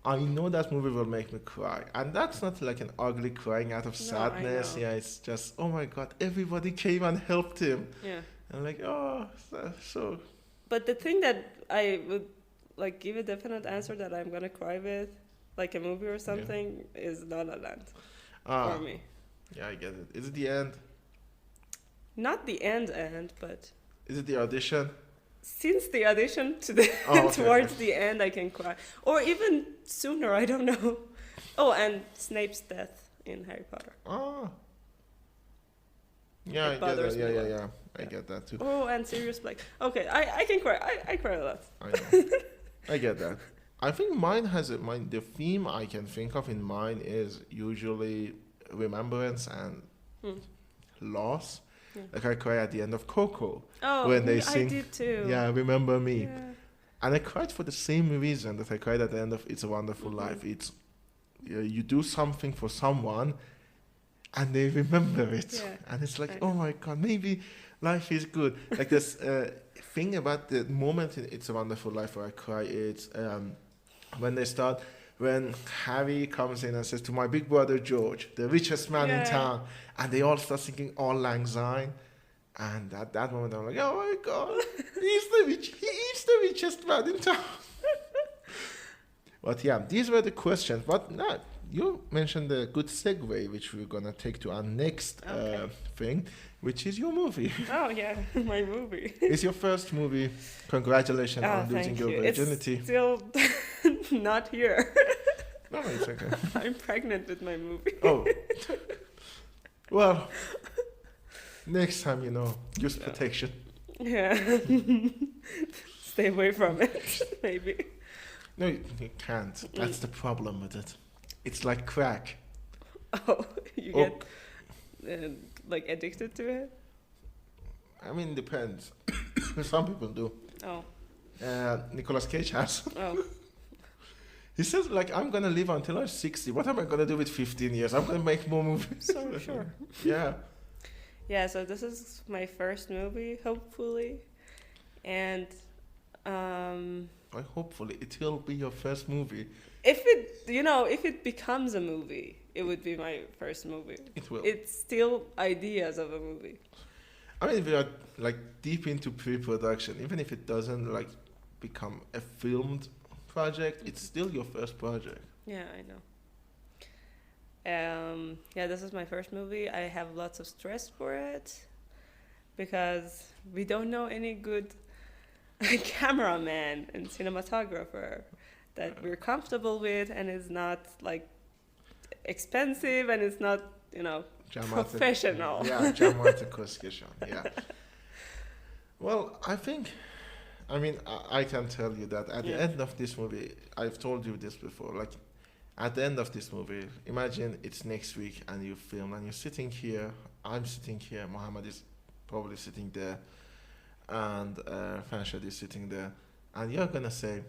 I know that movie will make me cry. And that's not like an ugly crying out of sadness.
I know.
Yeah, it's just, oh my God, everybody came and helped him.
Yeah.
And like, oh, so.
But the thing that I would like give a definite answer that I'm gonna cry with, like a movie or something, is La La Land for me.
Yeah, I get it. Is it the end?
Not the end, but
Is it the audition?
since the audition to the towards the end, I can cry, or even sooner. I don't know. Oh, and Snape's death in Harry Potter.
Oh. Yeah, I get that. Yeah. I get that too.
Oh, and Sirius Black. Okay, I can cry. I cry a lot.
I know. I get that. I think mine the theme I can think of in mine is usually remembrance and loss.
Yeah.
Like I cry at the end of Coco
Oh,
when they sing.
I did too.
Yeah, remember me.
Yeah.
And I cried for the same reason that I cried at the end of It's a Wonderful Life. It's you do something for someone, and they remember it, and it's like, oh my God, maybe life is good. Like this thing about the moment in It's a Wonderful Life where I cry, it's when Harry comes in and says to my big brother George, the richest man in town, and they all start singing Auld Lang Syne. And at that moment, I'm like, oh my God, he is the richest man in town. But yeah, these were the questions. But no, you mentioned a good segue, which we're going to take to our next thing, which is your movie.
Oh, yeah, my movie.
It's your first movie. Congratulations on losing your virginity.
It's still not here.
No, it's okay.
I'm pregnant with my movie.
Oh. Well, next time, use protection.
Yeah. stay away from it, maybe.
No, you can't. That's the problem with it. It's like crack.
Oh, you
Oh.
get like addicted to it?
I mean, depends. Some people do.
Oh,
Nicolas Cage has.
oh.
He says, like, I'm gonna live until I'm 60. What am I gonna do with 15 years? I'm gonna make more movies.
So sure.
Yeah.
Yeah, so this is my first movie, hopefully. And
Hopefully it will be your first movie.
if it becomes a movie, it would be my first movie.
It will.
It's still ideas of a movie.
I mean, if we are like deep into pre-production, even if it doesn't like become a filmed project, it's still your first project.
Yeah, I know. Yeah, this is my first movie. I have lots of stress for it because we don't know any good cameraman and cinematographer that we're comfortable with, and is not like expensive, and it's not professional.
Yeah, dramatic discussion. Yeah. Well, I mean, I can tell you that at the end of this movie, I've told you this before, like, at the end of this movie, imagine it's next week and you film and you're sitting here, I'm sitting here, Mohammed is probably sitting there, and Fanshad is sitting there, and you're gonna say,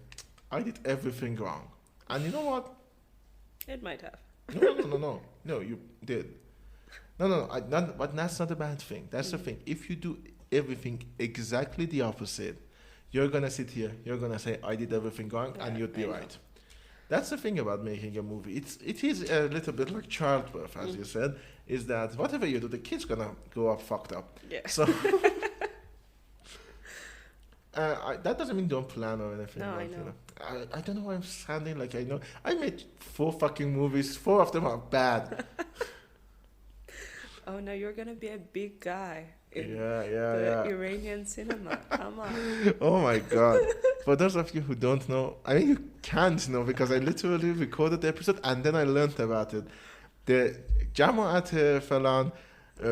I did everything wrong. And you know what?
It might have.
No, you did. But that's not a bad thing. That's the thing. If you do everything exactly the opposite, you're gonna sit here, you're gonna say, I did everything wrong, and you'd be right. That's the thing about making a movie. It is a little bit like childbirth, as you said, is that whatever you do, the kid's gonna grow up fucked up.
Yeah.
So that doesn't mean don't plan or anything.
No,
like,
I know.
I don't know why I'm sounding like I know. I made 4 fucking movies. 4 of them are bad.
Oh no, you're gonna be a big guy in
Yeah.
Iranian cinema. Come on.
Oh my god. For those of you who don't know, I mean, you can't know because I literally recorded the episode and then I learned about it. The Jamaat Falan,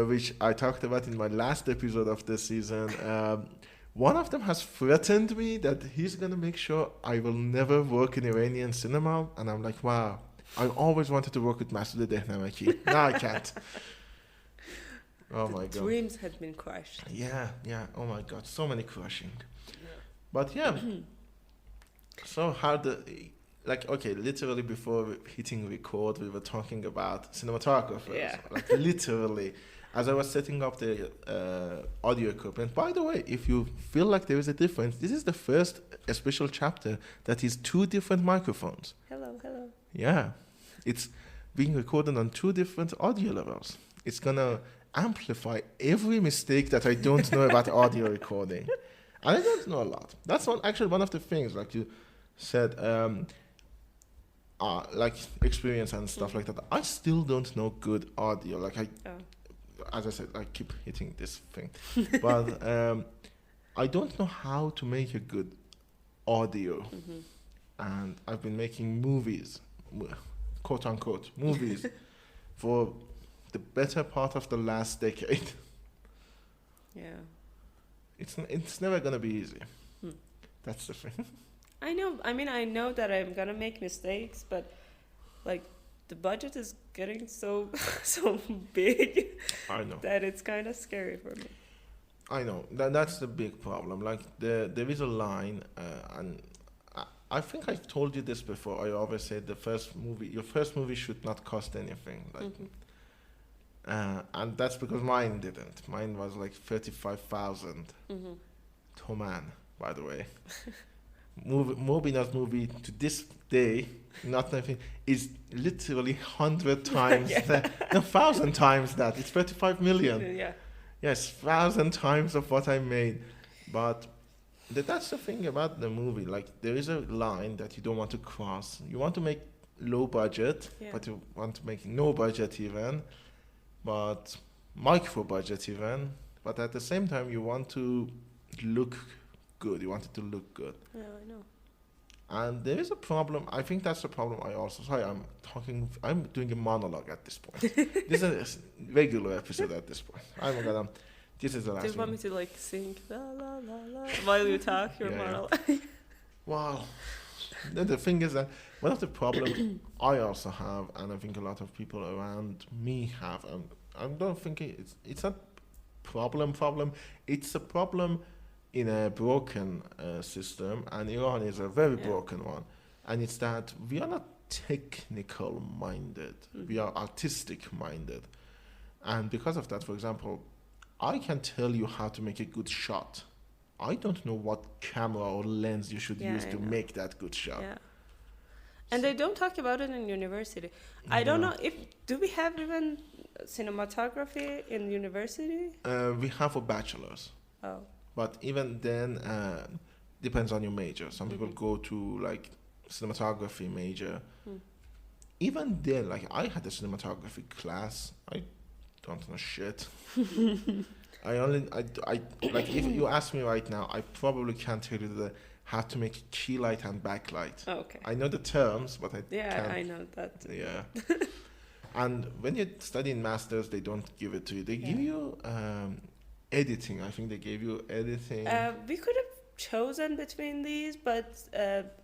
which I talked about in my last episode of the season, one of them has threatened me that he's going to make sure I will never work in Iranian cinema. And I'm like, wow, I always wanted to work with Masoud Dehnamaki. Now I can't. Oh my god.
Dreams had been crushed.
Yeah. Oh my god, so many crushing. But yeah, so literally before hitting record, we were talking about cinematographers.
Yeah.
Like literally, as I was setting up the audio equipment. By the way, if you feel like there is a difference, this is the first special chapter that is 2 different microphones.
Hello.
Yeah, it's being recorded on 2 different audio levels. It's gonna amplify every mistake that I don't know about audio recording. And I don't know a lot. That's one of the things, like you said, like experience and stuff like that. I still don't know good audio. Like as I said, I keep hitting this thing. But I don't know how to make a good audio. And I've been making movies, quote unquote, movies for the better part of the last decade.
Yeah.
It's never gonna be easy. That's the thing.
I know. I mean, I know that I'm gonna make mistakes, but like the budget is getting so big.
I know
that it's kind of scary for me.
I know that's the big problem. Like there is a line, and I think I've told you this before. I always say your first movie should not cost anything. Like. And that's because mine didn't. Mine was like 35,000 Toman, by the way. Mobina's movie to this day, not nothing, is literally 100 times, 1,000 times that. It's 35 million.
Yeah.
Yes, 1,000 times of what I made. But that's the thing about the movie. Like there is a line that you don't want to cross. You want to make low budget, but you want to make no budget even. But micro budget even, but at the same time you want to look good. You want it to look good.
Yeah, I know.
And there is a problem. I think that's the problem. I'm doing a monologue at this point. This is a regular episode at this point. I'm gonna This is the last
Do you want
one.
me to like sing la la la la while you talk your
Yeah, yeah.
monologue?
Wow. The thing is that one of the problems I also have, and I think a lot of people around me have, and I don't think it's not problem. It's a problem in a broken system, and Iran is a very
Yeah.
broken one. And it's that we are not technical minded, we are artistic minded. And because of that, for example, I can tell you how to make a good shot. I don't know what camera or lens you should
Yeah,
use
I
to
know.
make that good shot.
Yeah. And they don't talk about it in university. I don't
No.
know if do we have even cinematography in university?
We have for bachelors,
Oh.
but even then, depends on your major. Some people go to like cinematography major. Even then, like I had a cinematography class. I don't know shit. I like if you ask me right now, I probably can't tell you how to make key light and backlight.
Oh, okay.
I know the terms, but I
Yeah,
can't.
I know that.
Yeah. And when you study in masters, they don't give it to you. They give you editing. I think they gave you editing.
We could have chosen between these, but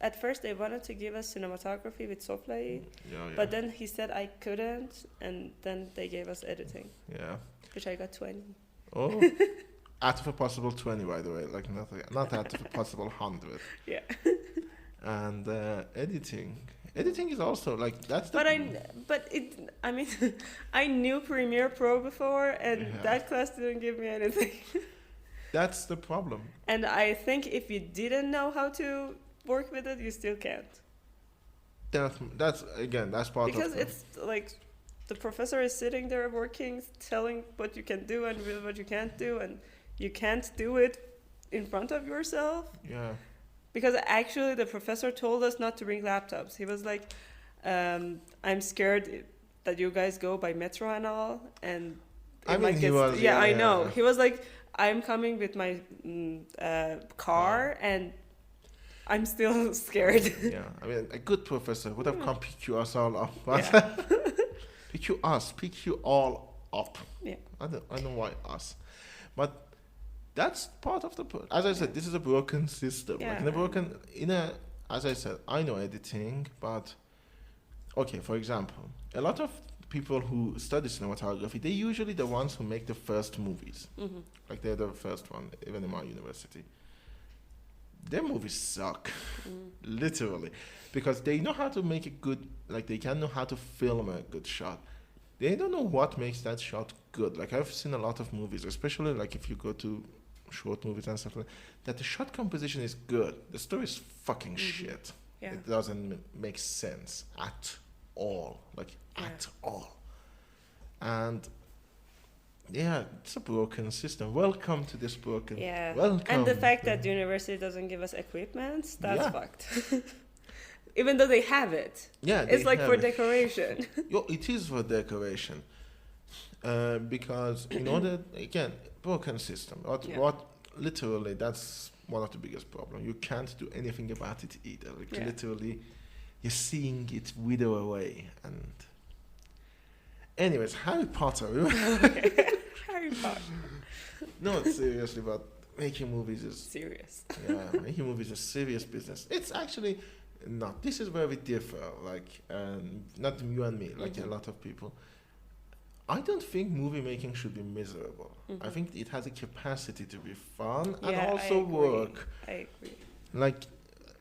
at first they wanted to give us cinematography with Soplay,
Yeah.
but then he said I couldn't, and then they gave us editing,
Yeah.
which I got 20.
Oh. Out of a possible 20, by the way. Like not out of a possible 100.
Yeah.
And editing. Editing is also like that's the.
I mean, I knew Premiere Pro before, and
Yeah.
that class didn't give me anything.
That's the problem.
And I think if you didn't know how to work with it, you still can't.
That's part
Because
of
it's like the professor is sitting there working, telling what you can do and what you can't do, and you can't do it in front of yourself.
Yeah.
Because actually the professor told us not to bring laptops. He was like, I'm scared that you guys go by metro and all, and
I mean, he was.
yeah, I know. He was like, I'm coming with my car, and I'm still scared.
Yeah, I mean, a good professor would have come pick you us all up, but
Yeah.
pick you all up.
Yeah.
I don't know why us, but that's part of the. As I said, this is a broken system.
Yeah.
Like as I said, I know editing, but okay. For example, a lot of people who study cinematography, they're usually the ones who make the first movies.
Mm-hmm.
Like they're the first one, even in my university. Their movies suck, literally, because they know how to make a good, like they can know how to film a good shot. They don't know what makes that shot good. Like I've seen a lot of movies, especially like if you go to short movies and stuff like that, the shot composition is good. The story is fucking shit.
Yeah.
It doesn't make sense at all, at all. And yeah, it's a broken system. Welcome to this broken.
Yeah.
Welcome.
And the fact that the university doesn't give us equipment, that's
Yeah.
fucked. Even though they have it.
Yeah,
It's
they
like
have
for
it.
decoration.
It is for decoration. Because in order, again, broken system. What literally, that's one of the biggest problems. You can't do anything about it either. Like literally, you're seeing it wither away. And anyways, Harry Potter.
Harry Potter.
No, seriously, but making movies is
Serious.
making movies is serious business. It's actually not. This is where we differ. Like, not you and me. Like a lot of people. I don't think movie making should be miserable. I think it has a capacity to be fun and also work.
I agree.
Like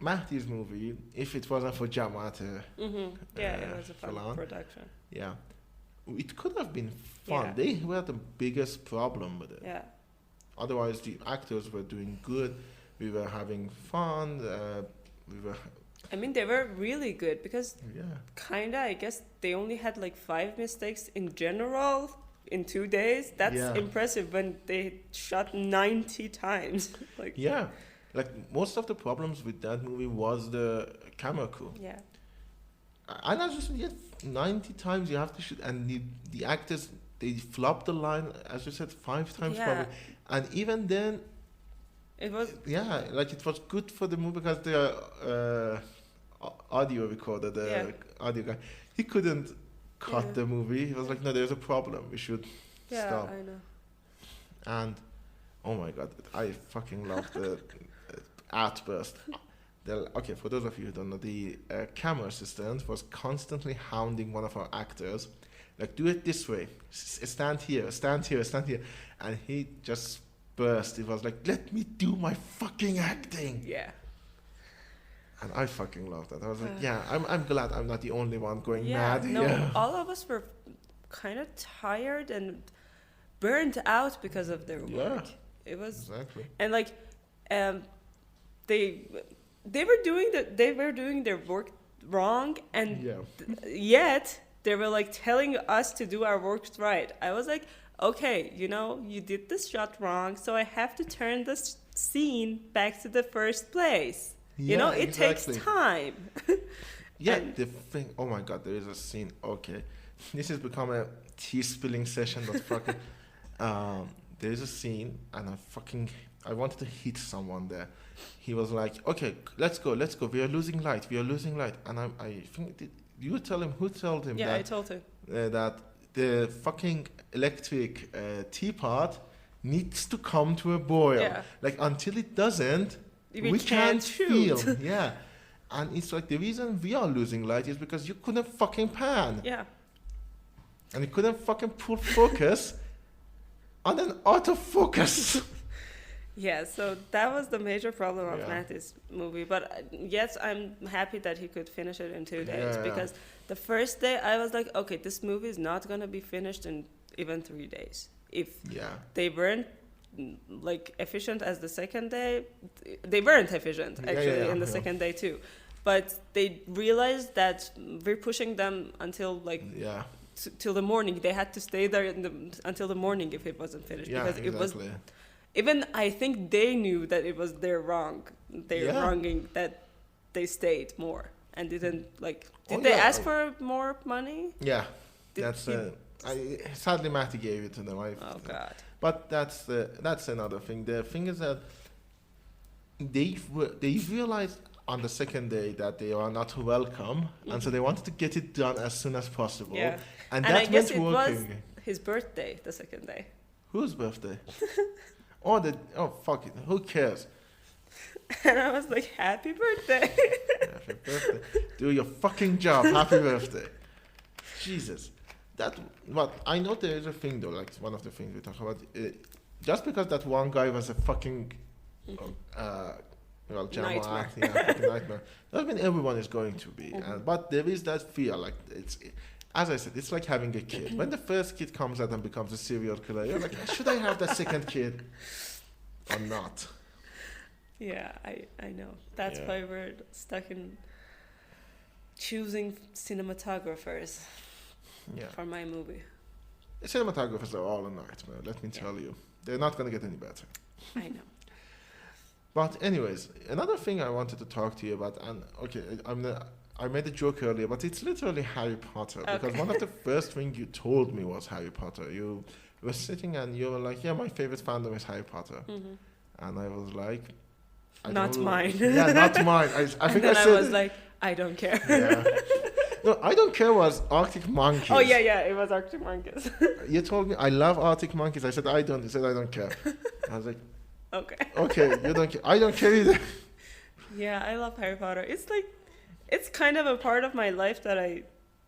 Mahdi's movie, if it wasn't for Jamaat,
It was a fun
Falan.
production.
Yeah, it could have been fun.
Yeah.
They were the biggest problem with it.
Yeah.
Otherwise, the actors were doing good. We were having fun. We were.
I mean, they were really good because
Yeah.
kinda, I guess they only had like 5 mistakes in general in 2 days. That's impressive when they shot 90 times. Like
Yeah. Like most of the problems with that movie was the camera crew.
Yeah.
And I just 90 times you have to shoot, and the actors, they flop the line, as you said, 5 times
Yeah.
probably. And even then,
It was
like it was good for the movie because the audio recorder, the audio guy, he couldn't cut the movie. He was like, no, there's a problem. We should stop.
I know.
And Oh my god, I fucking love the outburst. Okay, for those of you who don't know, the camera assistant was constantly hounding one of our actors, like, do it this way, stand here, stand here, stand here. And he just burst. He was like, let me do my fucking acting.
Yeah.
And I fucking love that. I was like, yeah, I'm glad I'm not the only one going
Yeah,
mad
no,
here.
all of us were kind of tired and burned out because of their work. It was
Exactly.
and like they were doing their work wrong, and yet they were like telling us to do our work right. I was like, okay, you did this shot wrong, so I have to turn this scene back to the first place. It takes time.
The thing, oh my god, there is a scene, okay. This has become a tea spilling session, but fucking, there is a scene, and I wanted to hit someone there. He was like, okay, let's go, we are losing light. And I think, did you tell him, who told him that?
Yeah, I told him.
That the fucking electric teapot needs to come to a boil.
Yeah.
Like, until it doesn't, we can't feel. Yeah. And it's like, the reason we are losing light is because you couldn't fucking pan.
Yeah.
And you couldn't fucking pull focus on an autofocus.
Yeah, so that was the major problem of Matty's movie. But yes, I'm happy that he could finish it in 2 days, because the first day I was like, okay, this movie is not going to be finished in even 3 days. If they weren't like efficient as the second day, they weren't efficient actually in the second day too. But they realized that we're pushing them until like till the morning. They had to stay there until the morning if it wasn't finished, because it was. Even I think they knew that it was their wrong. They're wronging that they stayed more and didn't like. Did they ask for more money?
Yeah, sadly Matty gave it to them.
Oh God!
But that's another thing. The thing is that they realized on the second day that they are not welcome, and so they wanted to get it done as soon as possible.
Yeah,
and
that I guess
it was
his birthday the second day.
Whose birthday? Fuck it. Who cares?
And I was like, happy birthday.
Happy birthday. Do your fucking job. Happy birthday. Jesus. But I know there is a thing though, like one of the things we talk about. Just because that one guy was a fucking
nightmare.
Fucking nightmare, doesn't mean everyone is going to be. But there is that fear, like as I said, it's like having a kid. When the first kid comes out and becomes a serial killer, you're like, should I have that second kid or not?
Yeah, I know. That's why we're stuck in choosing cinematographers for my movie.
The cinematographers are all a nightmare, let me tell you. They're not going to get any better.
I know.
But anyways, another thing I wanted to talk to you about, and okay, I made a joke earlier, but it's literally Harry Potter. Because one of the first things you told me was Harry Potter. You were sitting and you were like, yeah, my favorite fandom is Harry Potter. And I was like...
Not mine.
Yeah, not mine. I think
and
I said...
I was like, I don't care.
No, I don't care was Arctic Monkeys.
Oh, yeah, it was Arctic Monkeys.
You told me, I love Arctic Monkeys. I said, I don't. You said, I don't care. I was like... Okay, you don't care. I don't care either.
Yeah, I love Harry Potter. It's like... It's kind of a part of my life that I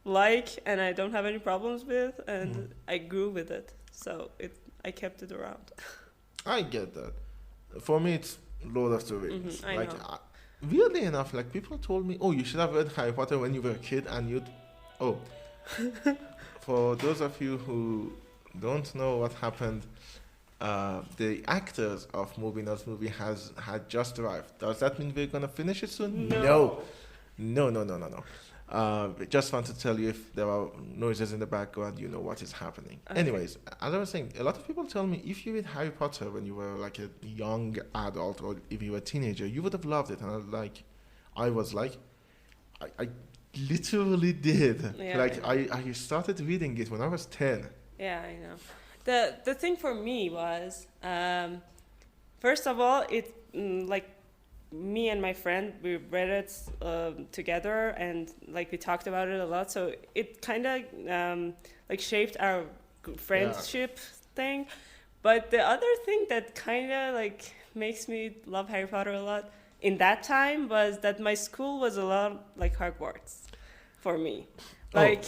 like and I don't have any problems with, and I grew with it, so I kept it around. I
get that. For me, it's Lord of the Rings.
I know.
Weirdly enough, like people told me, oh, you should have read Harry Potter when you were a kid, and you'd... Oh. For those of you who don't know what happened, the actors of Mobina's movie had just arrived. Does that mean we're going to finish it soon? No. Just want to tell you, if there are noises in the background, you know what is happening. Okay. Anyways, as I was saying, a lot of people tell me, if you read Harry Potter when you were like a young adult, or if you were a teenager, you would have loved it. And I was like, I literally did. Yeah, I started reading it when I was 10. Yeah,
I know. The thing for me was, first of all, it me and my friend, we read it together, and like we talked about it a lot, so it kind of shaped our friendship thing. But the other thing that kind of like makes me love Harry Potter a lot in that time was that my school was a lot like Hogwarts for me. Like,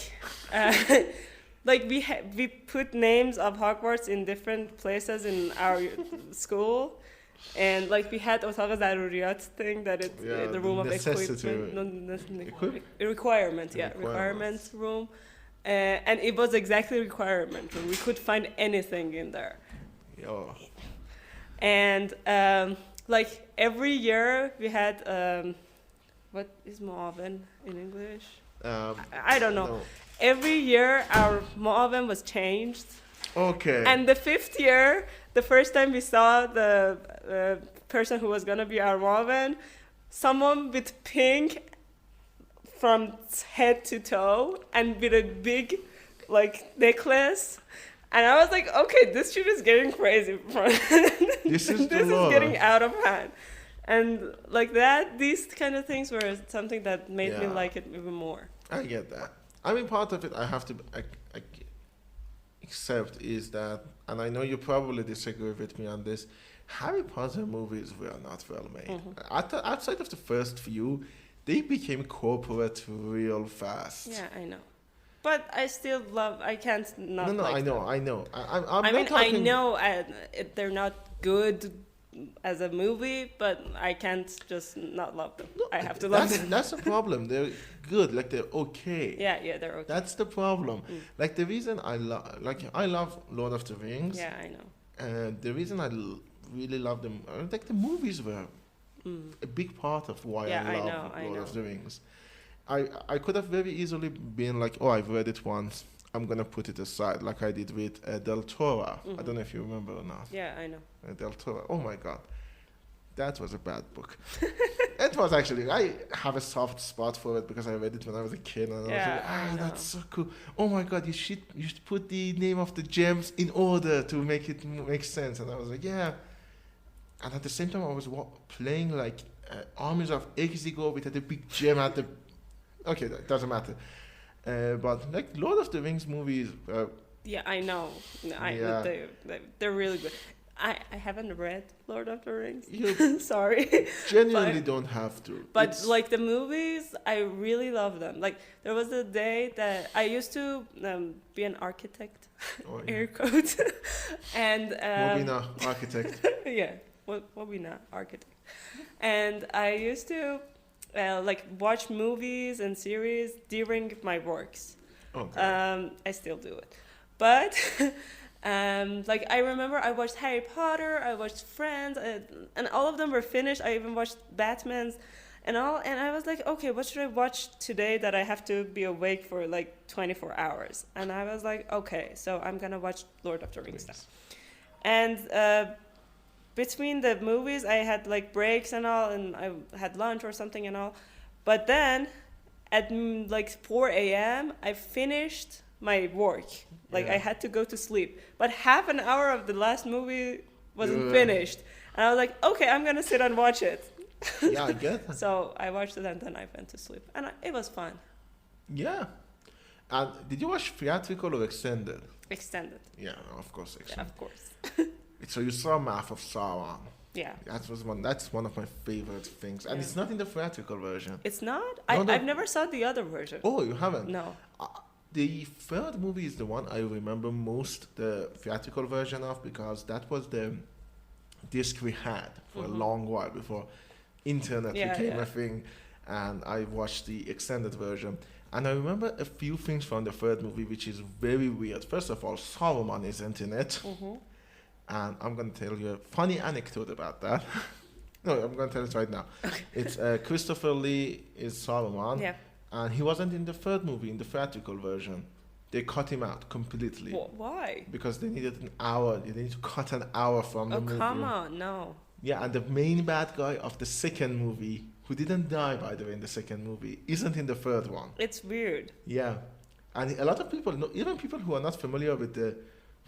uh, like we put names of Hogwarts in different places in our school, and like we had اتاق ضروریات thing that it's the room of equipment, requirement room, and it was exactly requirement room. We could find anything in there.
Oh.
And like every year we had what is Mu'aven in English? I don't know. No. Every year our Mu'aven was changed.
Okay.
And the 5th year, the first time we saw the person who was gonna be our Mu'aven, someone with pink from head to toe and with a big like necklace. And I was like, okay, this shit is getting crazy.
This is
getting out of hand. And like that, these kind of things were something that made me like it even more.
I get that. I mean, part of it I have to accept is that, and I know you probably disagree with me on this, Harry Potter movies were not well made. Mm-hmm. Outside of the first few, they became corporate real fast.
Yeah, I know. But I still love. I can't not.
No,
like
I know,
them.
I know.
I mean, I know they're not good as a movie, but I can't just not love them. No, I have to love them.
That's the problem. They're good, like they're okay.
Yeah, they're okay.
That's the problem. Like the reason I love Lord of the Rings.
Yeah, I know.
The reason I really love them, like the movies were a big part of why I love Lord of the Rings. I could have very easily been like, oh, I've read it once, I'm going to put it aside, like I did with Del Toro. Mm-hmm. I don't know if you remember or not.
Yeah, I know.
Del Toro. Oh, my God. That was a bad book. It was actually, I have a soft spot for it because I read it when I was a kid. And I was like, that's so cool. Oh, my God, you should put the name of the gems in order to make it make sense. And I was like, yeah. And at the same time, I was playing like Armies of Exegol with a big gem at the... Okay, that doesn't matter. But like Lord of the Rings movies.
Yeah, I know. They're really good. I haven't read Lord of the Rings. Sorry.
Genuinely don't have to.
But like the movies, I really love them. Like there was a day that I used to be an architect, air quotes, and
Mobina, architect.
Yeah, Mobina, architect, and I used to. Like watch movies and series during my works. Okay. I still do it, but like I remember I watched Harry Potter, I watched Friends, and all of them were finished. I even watched Batman's and all, and I was like, okay, what should I watch today that I have to be awake for like 24 hours? And I was like, okay, so I'm gonna watch Lord of the Rings now. And between the movies, I had like breaks and all, and I had lunch or something and all. But then at like 4 a.m., I finished my work. Like I had to go to sleep. But half an hour of the last movie wasn't finished. And I was like, okay, I'm going to sit and watch it.
Yeah, I get that.
So I watched it and then I went to sleep. And it was fun.
Yeah. And did you watch theatrical or extended?
Extended.
Yeah, of course, extended.
Yeah, of course.
So you saw Mouth of Sauron.
Yeah.
That's one of my favorite things. And it's not in the theatrical version.
It's not? I've never saw the other version.
Oh, you haven't?
No.
The third movie is the one I remember most the theatrical version of because that was the disc we had for a long while before internet became a thing. And I watched the extended version. And I remember a few things from the third movie which is very weird. First of all, Saruman isn't in it. Mm-hmm. And I'm going to tell you a funny anecdote about that. No, I'm going to tell it right now. Okay. It's Christopher Lee is Saruman. Yeah. And he wasn't in the third movie, in the theatrical version. They cut him out completely.
Why? Because
they needed an hour. They needed to cut an hour from the movie.
Oh, come on, no.
Yeah, and the main bad guy of the second movie, who didn't die, by the way, in the second movie, isn't in the third one.
It's weird.
Yeah. And a lot of people, even people who are not familiar with the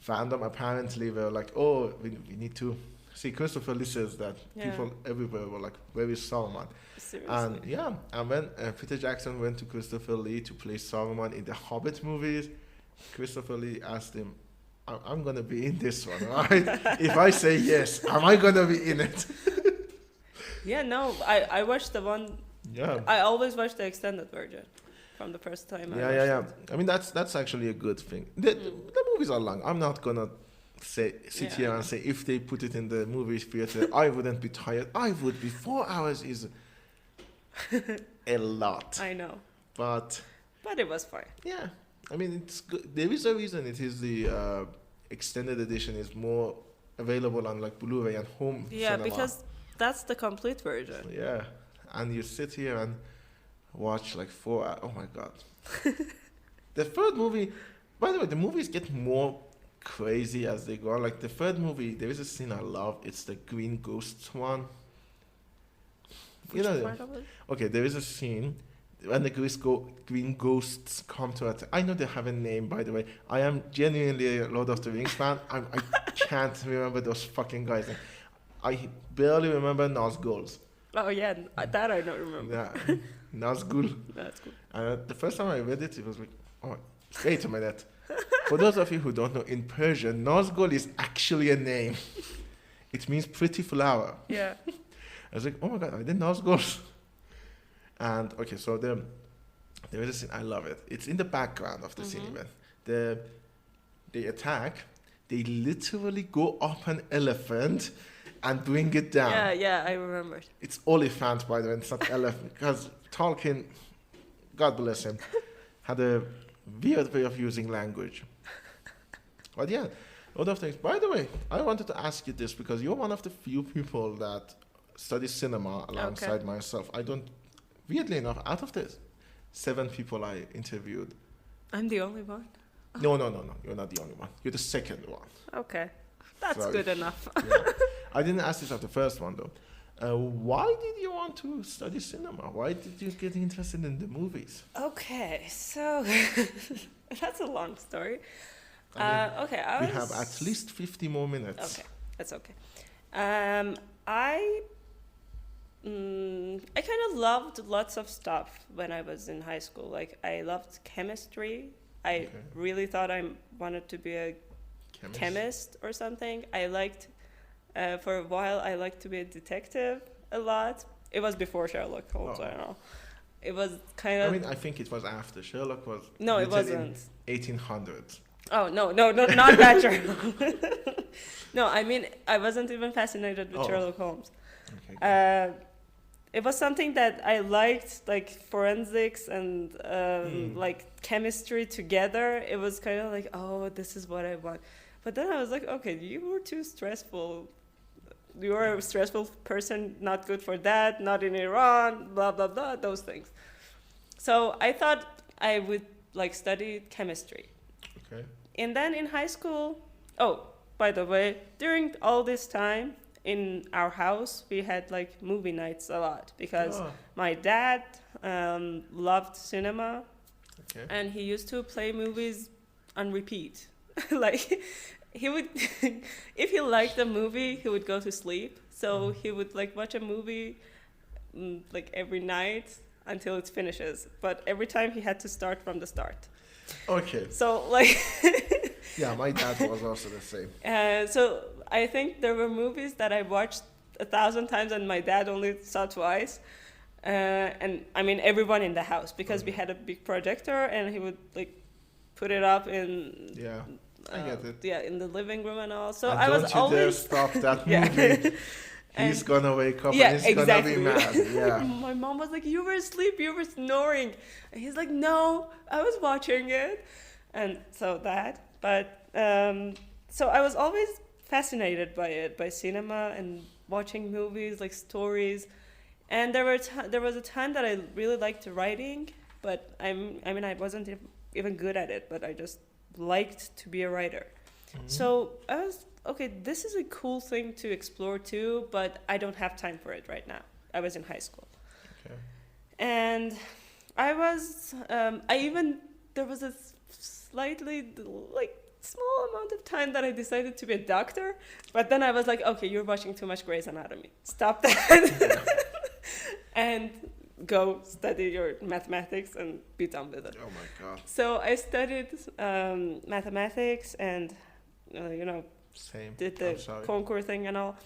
fandom, apparently were like, oh, we need to see. Christopher Lee says that people everywhere were like very Saruman. Seriously. And when Peter Jackson went to Christopher Lee to play Saruman in the Hobbit movies, Christopher Lee asked him, I'm gonna be in this one, right? If I say yes, am I gonna be in it?
Yeah, no, I watched the one.
Yeah.
I always watch the extended version from the first time.
Yeah. I mean, that's actually a good thing. The movies are long. I'm not gonna sit here and say if they put it in the movie theater, I wouldn't be tired. I would be. 4 hours is a lot.
I know,
But
it was fine.
yeah, I mean, it's good. There is a reason it is the extended edition is more available on like Blu-ray and home
Yeah,
cinema.
because that's the complete version.
Yeah, and you sit here and watch like 4 hours. Oh my god. The third movie, by the way, the movies get more crazy as they go on. Like the third movie, there is a scene I love. It's the Green Ghost one.
Which part of it?
Okay, there is a scene when the green ghosts come to attack. I know they have a name, by the way. I am genuinely a Lord of the Rings fan. I can't remember those fucking guys. I barely remember Nazgûls.
Oh yeah, that I don't remember.
Yeah, Nazgûl.
That's cool.
The first time I read it, it was like, oh, wait a minute. For those of you who don't know, in Persian, Nazgûl is actually a name. It means pretty flower.
Yeah.
I was like, oh my god, I did Nazgûl. And okay, so there is a scene, I love it. It's in the background of the scene even. They attack, they literally go up an elephant and bring it down.
Yeah, I remember.
It's Oliphant, by the way, it's not elephant. Because Tolkien, God bless him, had a weird way of using language. But yeah, a lot of things. By the way, I wanted to ask you this because you're one of the few people that study cinema alongside myself. I don't, weirdly enough, out of the 7 people I interviewed.
I'm the only one.
No, you're not the only one. You're the second one.
Okay, that's
So,
good enough.
Yeah. I didn't ask this of the first one though. Why did you want to study cinema? Why did you get interested in the movies?
Okay, so that's a long story.
I mean,
Okay,
we have at least 50 more minutes.
Okay, that's okay. I kind of loved lots of stuff when I was in high school. Like I loved chemistry. I really thought I wanted to be a chemist or something. I liked, for a while, I liked to be a detective a lot. It was before Sherlock Holmes, I don't know. It was kind of...
I mean, I think it was after. Sherlock was...
No, it
written
wasn't.
in 1800s.
Oh, no, not that Sherlock. No, I mean, I wasn't even fascinated with Sherlock Holmes.
Okay.
It was something that I liked, like forensics and like chemistry together. It was kind of like, oh, this is what I want. But then I was like, okay, you were too stressful. You are a stressful person, not good for that, not in Iran, blah, blah, blah, those things. So I thought I would like study chemistry.
Okay.
And then in high school, by the way, during all this time, in our house, we had like movie nights a lot because my dad loved cinema and he used to play movies on repeat. Like he would, if he liked a movie, he would go to sleep. So he would like watch a movie like every night until it finishes. But every time he had to start from the start.
Okay.
So like...
Yeah, my dad was also the same.
So I think there were movies that I watched 1,000 times and my dad only saw twice. And I mean everyone in the house because we had a big projector and he would like put it up in
I get it.
Yeah, in the living room and all. So
and
I was always
dare stop that movie. He's gonna wake up and he's gonna be mad. Yeah.
My mom was like, "You were asleep. You were snoring." And he's like, "No, I was watching it." And so that. But so I was always fascinated by it, by cinema and watching movies, like stories. And there was a time that I really liked writing, but I wasn't even good at it, but I just liked to be a writer. Mm-hmm. So I was, okay, this is a cool thing to explore too, but I don't have time for it right now. I was in high school. Okay. And I was, there was a slightly, like, small amount of time that I decided to be a doctor, but then I was like, okay, you're watching too much Grey's Anatomy. Stop that. And go study your mathematics and be done with it.
Oh my God.
So I studied mathematics and
Same.
did
I'm
the
sorry.
concours thing and all.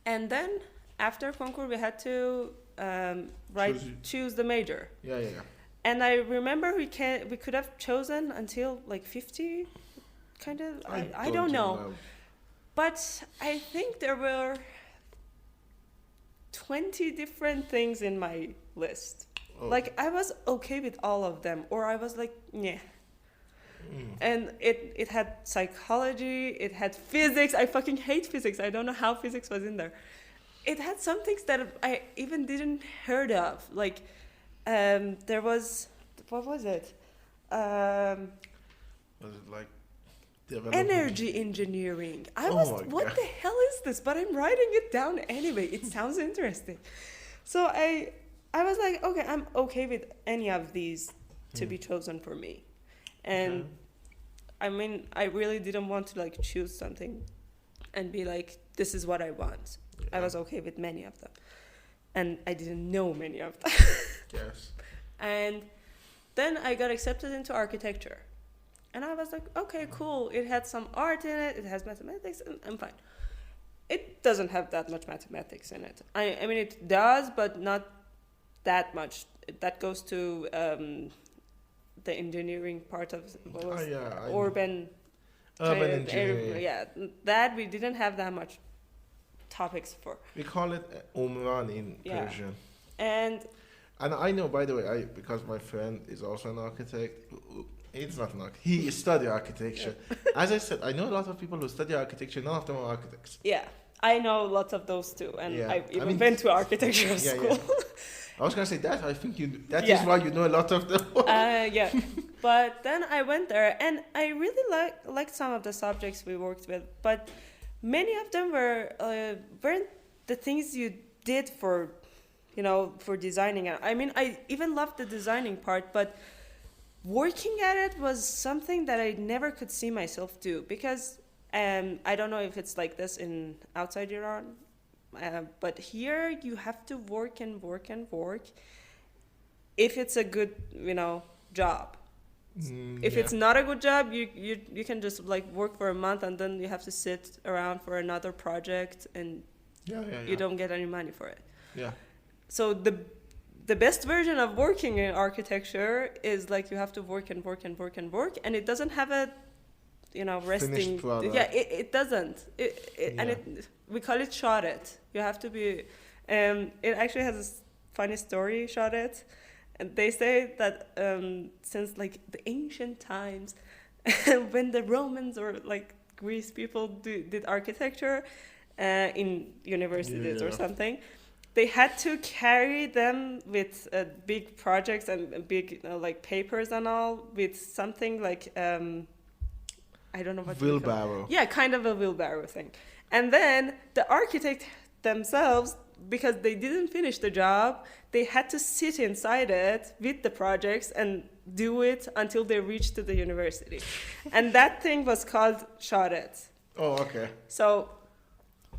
And then after concours, we had to choose the major.
Yeah.
And I remember we could have chosen until like 50, kind of. I don't know. But I think there were 20 different things in my list.
Oh.
Like I was okay with all of them, or I was like, yeah. And it had psychology, it had physics. I fucking hate physics. I don't know how physics was in there. It had some things that I even didn't heard of. Like, there was, what was it?
Was it like development?
Energy engineering. What
God.
the hell is this? But I'm writing it down anyway. It sounds interesting. So I was like, okay, I'm okay with any of these to be chosen for me. And I mean, I really didn't want to like choose something and be like, this is what I want.
Yeah.
I was okay with many of them. And I didn't know many of them.
Yes.
And then I got accepted into architecture. And I was like, okay, cool. It had some art in it. It has mathematics. And I'm fine. It doesn't have that much mathematics in it. I mean, it does, but not that much. That goes to the engineering part of what was urban
engineering.
Yeah, that we didn't have that much topics for.
We call it Umran in Persian.
And
I know, by the way, because my friend is also an architect. It's not an architect. He studied architecture. As I said, I know a lot of people who study architecture. None of them are architects.
Yeah, I know lots of those too, and
Yeah.
I even went to architecture school.
I was gonna say that. I think that is why you know a lot of them.
Yeah, but then I went there, and I really liked some of the subjects we worked with, but many of them weren't the things you did for designing. I mean, I even loved the designing part, but working at it was something that I never could see myself do, because I don't know if it's like this in outside Iran. But here you have to work and work and work if it's a good job. If it's not a good job, you can just like work for a month and then you have to sit around for another project and you don't get any money for it.
Yeah.
So the best version of working in architecture is like you have to work and work and work and work, and it doesn't have a resting. Yeah, it doesn't. And we call it sharet. You have to be. It actually has a funny story, sharet, and they say that since like the ancient times, when the Romans or like Greece people did architecture in universities or something, they had to carry them with big projects and big like papers and all with something like. I don't know what
wheelbarrow.
Yeah, kind of a wheelbarrow thing. And then the architect themselves, because they didn't finish the job, they had to sit inside it with the projects and do it until they reached to the university. And that thing was called sharet.
Oh, okay.
So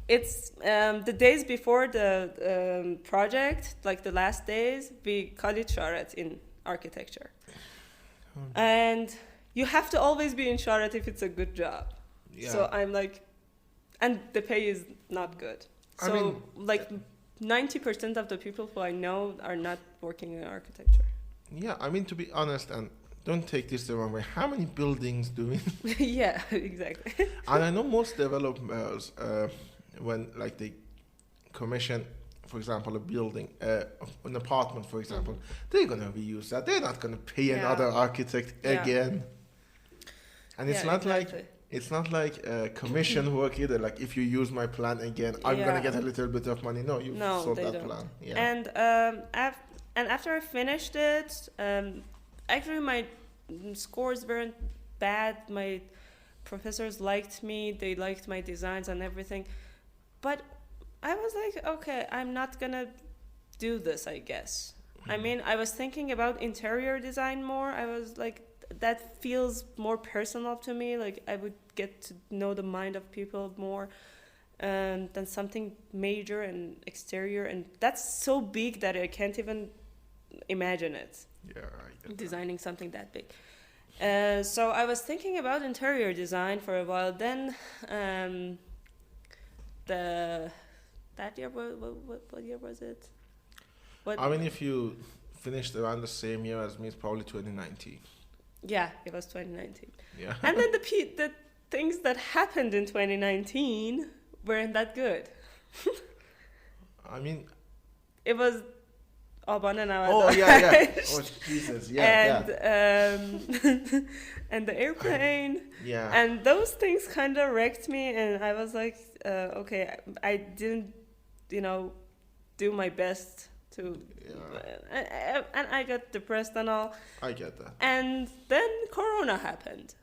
it's the days before the project, like the last days, we call it sharet in architecture. And you have to always be in sharet if it's a good job. Yeah. So I'm like, and the pay is not good. So I mean, like 90% of the people who I know are not working in architecture.
Yeah, I mean, to be honest, and don't take this the wrong way, how many buildings do we?
Yeah, exactly.
And I know most developers, when like they commission, for example, a building, an apartment, for example, they're going to reuse that. They're not going to pay another architect again. And it's not like commission work either. Like if you use my plan again, I'm gonna get a little bit of money. No, you sold that plan. Yeah.
And after I finished it, actually my scores weren't bad. My professors liked me. They liked my designs and everything. But I was like, okay, I'm not gonna do this, I guess. I mean, I was thinking about interior design more. I was like, that feels more personal to me. Like I would get to know the mind of people more than something major and exterior. And that's so big that I can't even imagine it.
Yeah, I get
designing something that big. So I was thinking about interior design for a while. Then that year, what year was it? What?
I mean, if you finished around the same year as me, it's probably 2019.
Yeah, it was 2019.
Yeah.
And then the things that happened in 2019 weren't that good.
I mean,
It was Abananawa.
oh yeah. Oh Jesus, yeah,
And and the airplane.
yeah.
And those things kind of wrecked me, and I was like, okay, I didn't, do my best to, and I got depressed and all.
I get that.
And then Corona happened.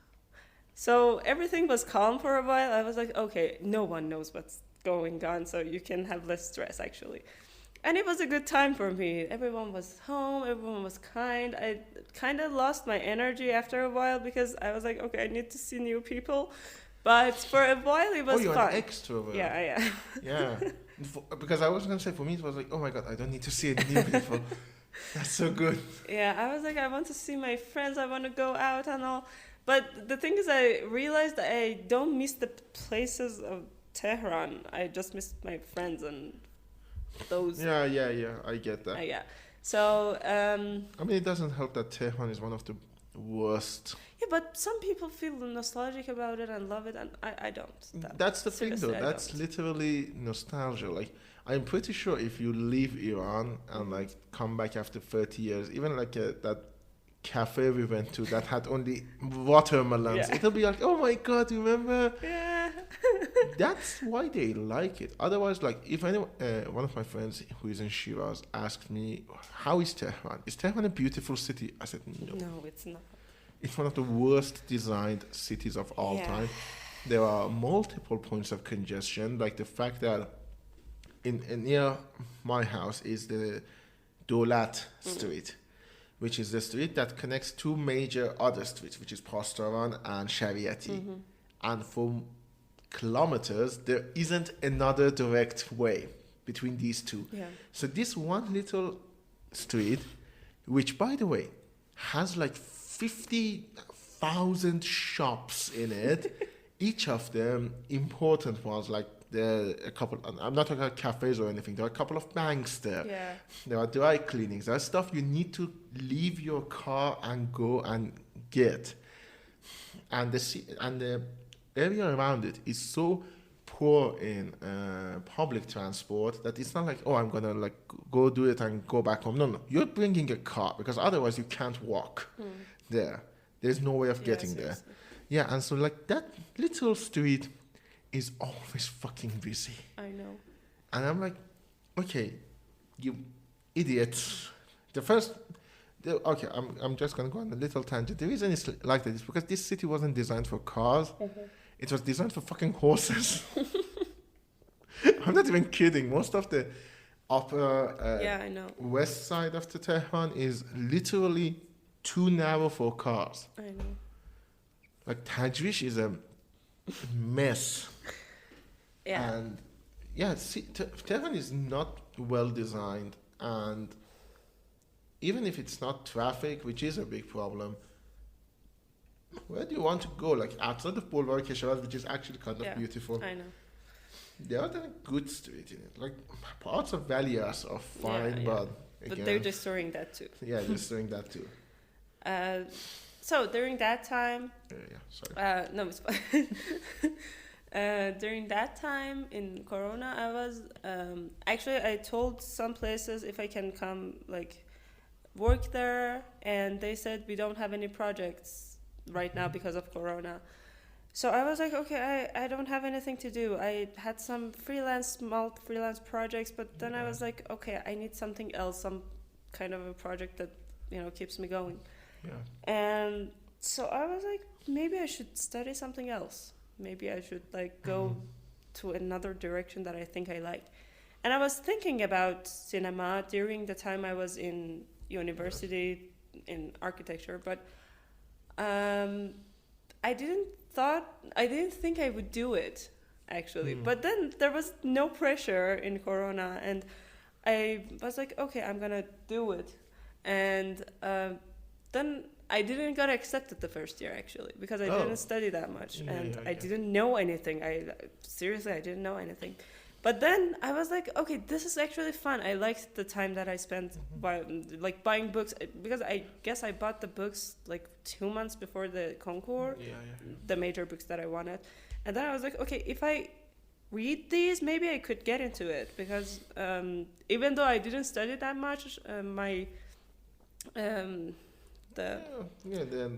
So everything was calm for a while. I was like, okay, no one knows what's going on, so you can have less stress, actually. And it was a good time for me. Everyone was home, everyone was kind. I kind of lost my energy after a while because I was like, okay, I need to see new people. But for a while, it was
you're
fun.
an extrovert.
Yeah.
Yeah. Because I was going to say, for me, it was like, oh my God, I don't need to see new people. That's so good.
Yeah, I was like, I want to see my friends. I want to go out and all. But the thing is, I realized I don't miss the places of Tehran. I just miss my friends and those.
Yeah, I get that.
Yeah. So.
I mean, it doesn't help that Tehran is one of the worst.
Yeah, but some people feel nostalgic about it and love it, and I don't.
That's the thing, though.
Seriously, I
That's
don't.
literally nostalgia. Like, I'm pretty sure if you leave Iran and like come back after 30 years, even like that cafe we went to that had only watermelons,
Yeah.
it'll be like, oh my God, remember?
Yeah.
That's why they like it. Otherwise, like, if anyone, one of my friends who is in Shiraz asked me, how is Tehran? Is Tehran a beautiful city? I said, no.
No, it's not.
It's one of the worst designed cities of all time. There are multiple points of congestion, like the fact that in near my house is the Dolat Street, which is the street that connects two major other streets, which is Pastaran and Shariati. And for kilometers, there isn't another direct way between these two.
Yeah.
So this one little street, which by the way, has like 50,000 shops in it, each of them important ones, like there are a couple, I'm not talking about cafes or anything, there are a couple of banks there.
Yeah.
There are dry cleanings, there are stuff you need to leave your car and go and get. And the area around it is so poor in public transport that it's not like, oh, I'm gonna like go do it and go back home. No, you're bringing a car because otherwise you can't walk there. There's no way of getting there.
Seriously.
Yeah, and so like that little street is always fucking busy.
I know.
And I'm like, okay, you idiots. Okay, I'm just gonna go on a little tangent. The reason it's like that is because this city wasn't designed for cars. It was designed for fucking horses. I'm not even kidding. Most of the upper
I know.
west side of the Tehran is literally too narrow for cars.
I know.
Like Tajrish is a mess.
Yeah.
And yeah, see, Tehran is not well designed, and even if it's not traffic, which is a big problem, where do you want to go? Like outside of Boulevard Kesharaz, which is actually kind of beautiful.
I know.
There are a good street in it. Like parts of Valias are fine,
Yeah.
but again,
But they're destroying that too.
yeah, just doing that too.
So during that time,
Sorry.
no, it's fine. During that time in Corona, I was actually I told some places if I can come like work there, and they said we don't have any projects right now because of Corona. So I was like, okay, I don't have anything to do. I had some small freelance projects, but then I was like, okay, I need something else, some kind of a project that keeps me going.
Yeah.
And so I was like, maybe I should study something else. Maybe I should like go to another direction that I think I like. And I was thinking about cinema during the time I was in university in architecture, but I didn't think I would do it actually. But then there was no pressure in Corona, and I was like, okay, I'm gonna do it. And then I didn't got accepted the first year actually because I didn't study that much and I didn't know anything. Seriously, I didn't know anything. But then I was like, okay, this is actually fun. I liked the time that I spent buying books because I guess I bought the books like 2 months before the concours, the major books that I wanted. And then I was like, okay, if I read these, maybe I could get into it because even though I didn't study that much,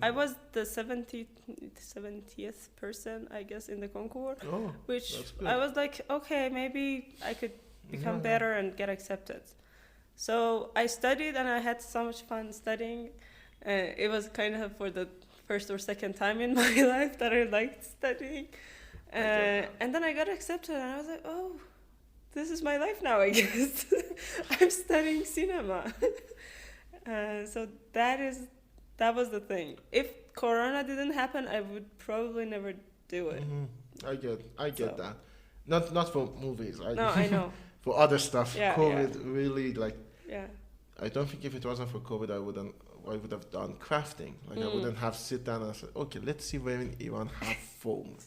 I was the 70th person, I guess, in the concours, which I was like, okay, maybe I could become better and get accepted. So I studied and I had so much fun studying. It was kind of for the first or second time in my life that I liked studying. And then I got accepted and I was like, oh, this is my life now, I guess. I'm studying cinema. So that was the thing. If Corona didn't happen, I would probably never do it.
I get that. Not for movies.
No, I know.
For other stuff. COVID really
Yeah.
I don't think if it wasn't for COVID, I would have done crafting. I wouldn't have sit down and said, okay, let's see where in Iran have foam.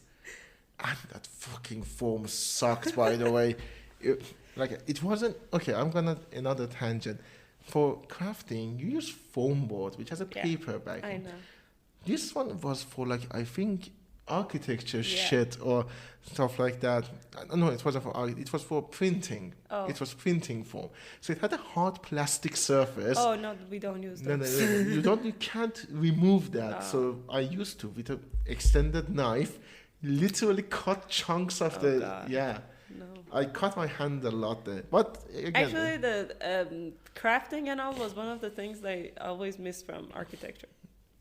And that fucking foam sucks, by the way. It wasn't okay. I'm gonna another tangent. For crafting, you use foam board, which has a paper backing.
I know.
This one was for I think architecture shit or stuff like that. No, it wasn't for art. It was for printing.
Oh.
It was printing foam. So it had a hard plastic surface.
Oh no, we don't use that.
No. You can't remove that.
Oh.
So I used to with an extended knife, literally cut chunks of
God. No.
I cut my hand a lot there. But again,
actually, the crafting and all was one of the things I always missed from architecture.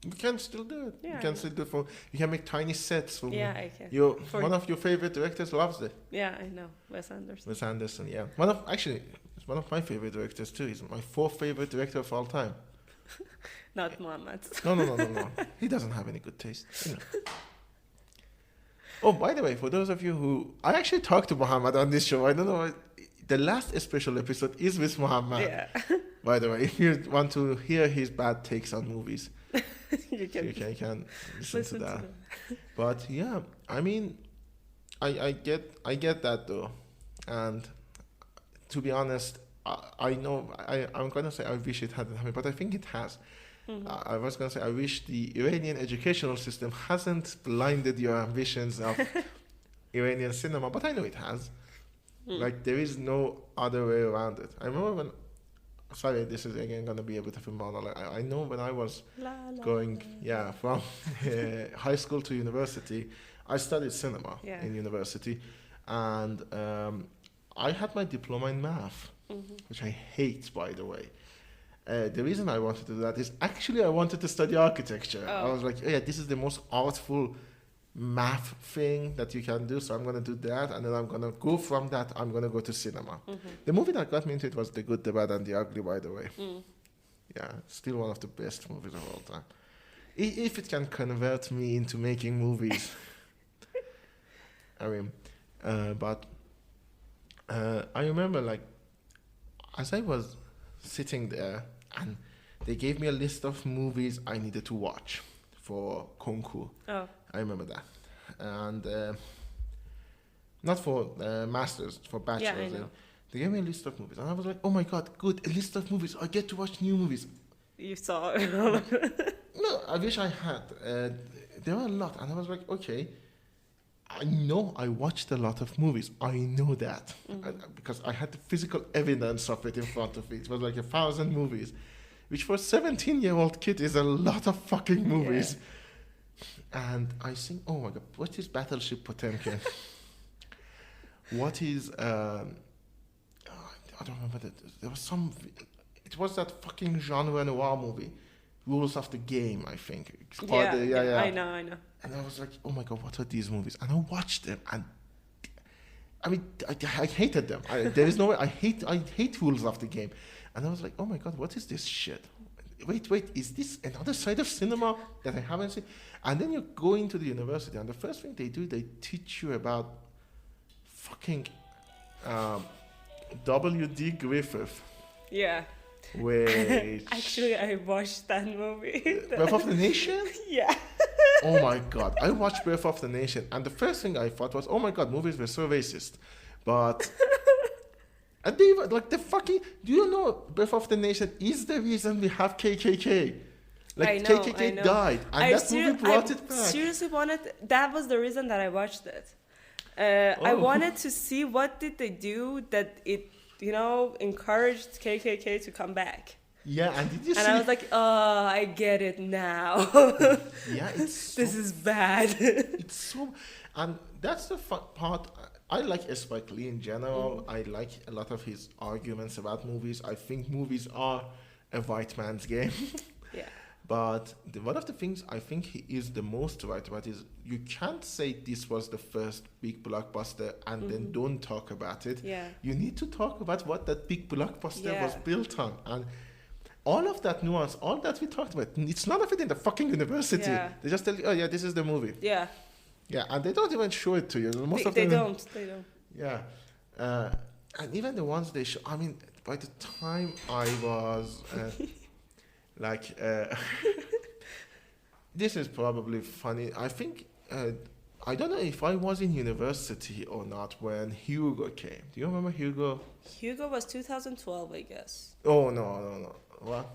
you can still do it.
Yeah,
you can still do it you can make tiny sets.
I can.
One of your favorite directors loves it.
Yeah, I know. Wes Anderson.
Wes Anderson, yeah. It's one of my favorite directors too. He's my fourth favorite director of all time.
Not Muhammad.
No. He doesn't have any good taste. Oh, by the way, for those of you who... I actually talked to Muhammad on this show. I don't know. The last special episode is with Muhammad.
Yeah.
By the way, if you want to hear his bad takes on movies,
you
can listen to that. But yeah, I mean, I get that though. And to be honest, I know... I'm going to say I wish it hadn't happened, but I think it has. Mm-hmm. I was going to say, I wish the Iranian educational system hasn't blinded your ambitions of Iranian cinema, but I know it has. There is no other way around it. I remember when... Sorry, this is again going to be a bit of a monologue. I know when I was going from high school to university, I studied cinema in university, and I had my diploma in math, which I hate, by the way. The reason I wanted to do that is actually I wanted to study architecture. I was like, this is the most artful math thing that you can do, so I'm going to do that, and then I'm going to go from that, I'm going to go to cinema. The movie that got me into it was The Good, the Bad, and the Ugly, by the way. Yeah, still one of the best movies of all time. If it can convert me into making movies. I mean, but I remember, as I was sitting there, and they gave me a list of movies I needed to watch for concours.
Oh.
I remember that. And not for masters, for bachelors.
Yeah, I know.
They gave me a list of movies. And I was like, oh my God, good, a list of movies. I get to watch new movies.
You saw
No, I wish I had. There were a lot. And I was like, okay, I know I watched a lot of movies. I know that. Because I had the physical evidence of it in front of me. It was 1,000 movies. Which for a 17-year-old kid is a lot of fucking movies. Yeah. And I think, oh my God, what is Battleship Potemkin? What is, I don't remember, there was some, it was that fucking genre noir movie, Rules of the Game, I think.
Yeah, I know.
And I was like, oh my God, what are these movies? And I watched them, and I mean, I hated them. There is no way, I hate Rules of the Game. And I was like, oh my God, what is this shit? Wait, is this another side of cinema that I haven't seen? And then you go into the university, and the first thing they do, they teach you about fucking W.D. Griffith.
Yeah.
Wait.
Actually, I watched that movie.
Birth of the Nation?
Yeah.
Oh my god. I watched Birth of the Nation, and the first thing I thought was, oh my god, movies were so racist. But and they were like the fucking. Do you know Birth of the Nation is the reason we have KKK? Like
I know,
KKK
I know.
died, and that movie brought it back.
Seriously wanted. That was the reason that I watched it. I
Oh.
wanted to see what did they do that it, encouraged KKK to come back.
Yeah, and did you see?
And I was like, oh, I get it now.
Yeah, it's so,
This is bad.
it's so, and that's the fun part. I like Spike Lee in general. I like a lot of his arguments about movies. I think movies are a white man's game.
Yeah.
But one of the things I think he is the most right about is you can't say this was the first big blockbuster and then don't talk about it.
Yeah.
You need to talk about what that big blockbuster
Yeah.
was built on. And all of that nuance, all that we talked about, it's none of it in the fucking university.
Yeah.
They just tell you, oh yeah, this is the movie.
Yeah.
Yeah, and they don't even show it to you. Most of
They
them,
don't.
yeah. And even the ones they show, I mean, by the time I was this is probably funny. I think, I don't know if I was in university or not when Hugo came. Do you remember Hugo?
Hugo was 2012, I guess.
Oh, no. What?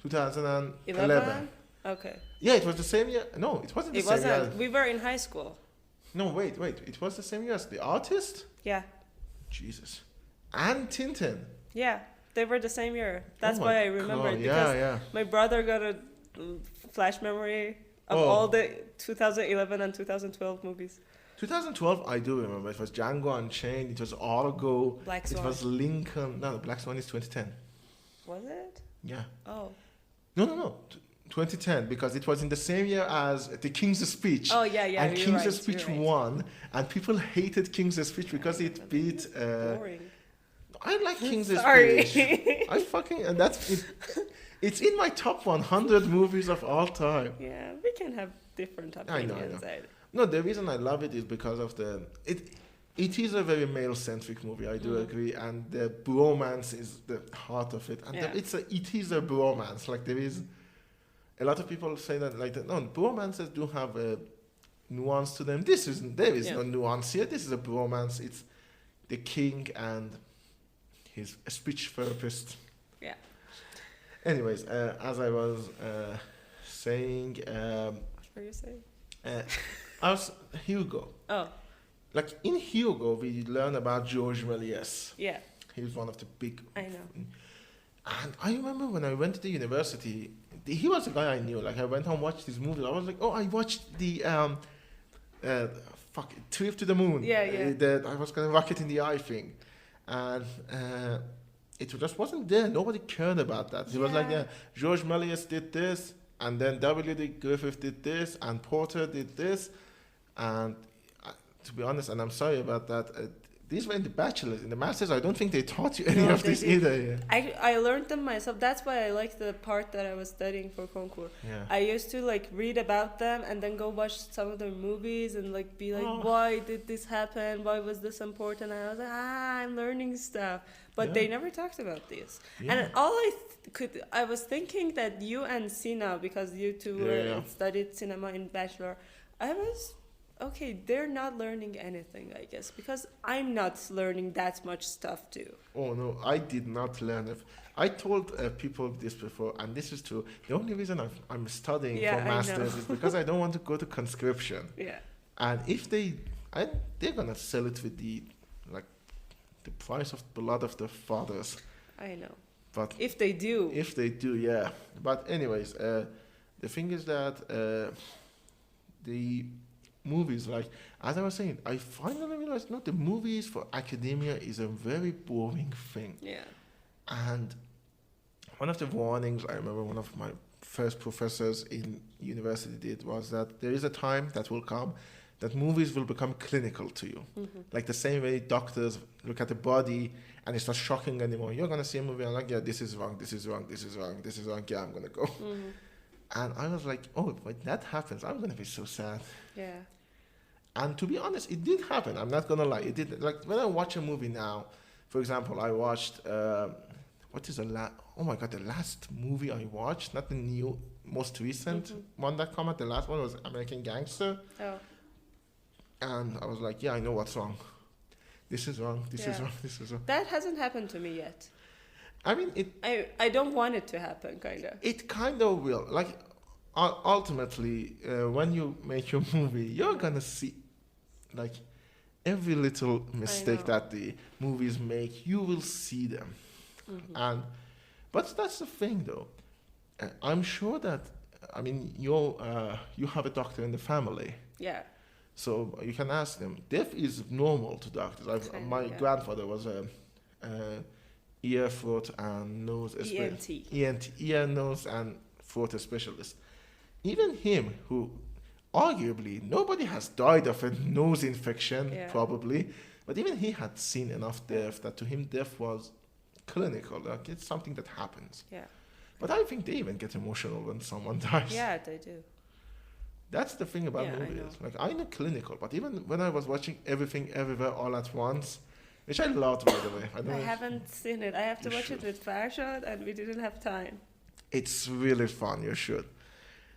2011.
Okay.
Yeah, it was the same year. No, it wasn't the
It
same year.
wasn't. We were in high school.
No, wait. It was the same year as The Artist?
Yeah.
Jesus. And Tintin.
Yeah. They were the same year. That's
Oh my
why I remember
God,
it. Because
yeah.
my brother got a flash memory of
Oh.
all the 2011 and 2012 movies.
2012, I do remember. It was Django Unchained. It was Argo.
Black
It
Swan.
was Lincoln. No, Black Swan is 2010.
Was it?
Yeah.
Oh.
No. 2010, because it was in the same year as The King's Speech.
Oh, yeah.
And
you're
King's
right,
Speech
you're right.
won, and people hated King's Speech because it beat.
Boring.
I like King's
Sorry.
Speech. I fucking and that's it. It's in my top 100 movies of all time.
Yeah, we can have different
I know.
opinions.
No, the reason I love it is because of it is a very male-centric movie. I do agree, and the bromance is the heart of it, and
Yeah.
it is a bromance. Like there is a lot of people say that no, bromances do have a nuance to them. There is no nuance here. This is a bromance. It's the king and his speech therapist.
Yeah.
Anyways, as I was saying,
What were you saying?
I was Hugo.
Oh,
Like in Hugo, we learn about Georges Méliès.
yeah.
He was one of the big.
I know.
And I remember when I went to the university, he was a guy I knew. Like I went and watched his movie. I was like, oh, I watched the Trip to the Moon.
Yeah.
I was gonna rocket in the eye thing, and it just wasn't there. Nobody cared about that. He was like, yeah, Georges Méliès did this, and then W.D. Griffith did this, and Porter did this, and to be honest, and I'm sorry about that. These were in the bachelor's. In the master's, I don't think they taught you any of
they
this
did.
either. Yeah.
I learned them myself. That's why I like the part that I was studying for concours.
Yeah.
I used to like read about them and then go watch some of their movies and like be like, why did this happen? Why was this important? And I was like, I'm learning stuff. But they never talked about this.
Yeah.
And all I was thinking that you and Sina, because you two studied cinema in bachelor, I was, okay, they're not learning anything, I guess, because I'm not learning that much stuff too.
Oh no, I did not learn it. I told people this before, and this is true. The only reason I'm studying for masters is because I don't want to go to conscription.
Yeah.
And if they're gonna sell it with the price of blood of the fathers.
I know.
But
if they do,
yeah. But anyways, the thing is that the movies, like as I was saying, I finally realized the movies for academia is a very boring thing.
Yeah.
And one of the warnings I remember one of my first professors in university did was that there is a time that will come that movies will become clinical to you.
Mm-hmm.
Like the same way doctors look at the body and it's not shocking anymore. You're gonna see a movie and like, yeah, this is wrong, yeah, I'm gonna go.
Mm-hmm.
And I was like, oh, when that happens, I'm gonna be so sad.
Yeah.
And to be honest, it did happen. I'm not gonna lie, it did. Like when I watch a movie now, for example, I watched what is oh my god, the last movie I watched, not the new, most recent one that came out, the last one was American Gangster.
Oh.
And I was like, yeah, I know what's wrong. This is wrong, this is
Yeah.
wrong, this is wrong.
That hasn't happened to me yet.
I mean,
I don't want it to happen, kind of.
it kind of will. Like, ultimately, when you make your movie, you're gonna see, like, every little mistake
know.
that the movies make, you will see them. But that's the thing, though. I'm sure that, I mean, you have a doctor in the family,
Yeah.
so you can ask them. Deaf is normal to doctors. My grandfather was a ear, throat, and nose
ENT.
ear, nose, and throat specialist. Even him, who arguably nobody has died of a nose infection, probably, but even he had seen enough deaf that to him deaf was clinical. Like, it's something that happens.
Yeah.
But I think they even get emotional when someone dies.
Yeah, they do.
That's the thing about movies. Like, I know clinical, but even when I was watching Everything Everywhere All at Once, which I loved, by the way.
I haven't seen it. I have to watch it with Farshad, and we didn't have time.
It's really fun. You should.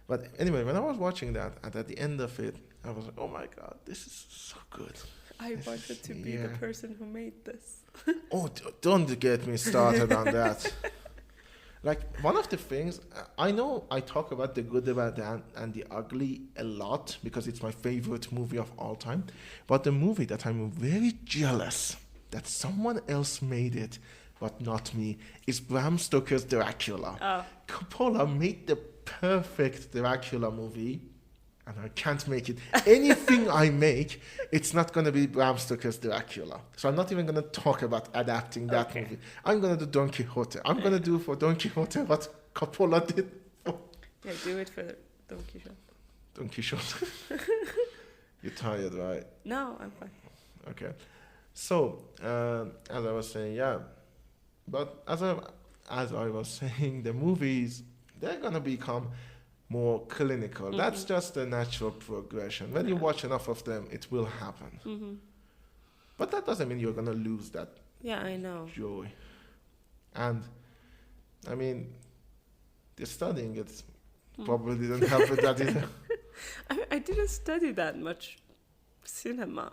But anyway, when I was watching that, and at the end of it, I was like, oh my God, this is so good.
I wanted to be the person who made this.
Oh, don't get me started on that. Like, one of the things, I know I talk about the good, the bad, and the ugly a lot because it's my favorite movie of all time. But the movie that I'm very jealous that someone else made it, but not me, is Bram Stoker's Dracula.
Oh.
Coppola made the perfect Dracula movie, and I can't make it. Anything I make, it's not going to be Bram Stoker's Dracula. So I'm not even going to talk about adapting that movie. I'm going to do Don Quixote. I'm going to do for Don Quixote what Coppola did for...
Yeah, do it for Don Quixote.
Don Quixote. You're tired, right?
No, I'm fine.
Okay. So, as I was saying, but as I was saying, the movies, they're going to become more clinical. That's just a natural progression. When you watch enough of them, it will happen. But that doesn't mean you're going to lose that
I know.
joy. And, I mean, the studying it probably didn't help with that either.
I didn't study that much cinema.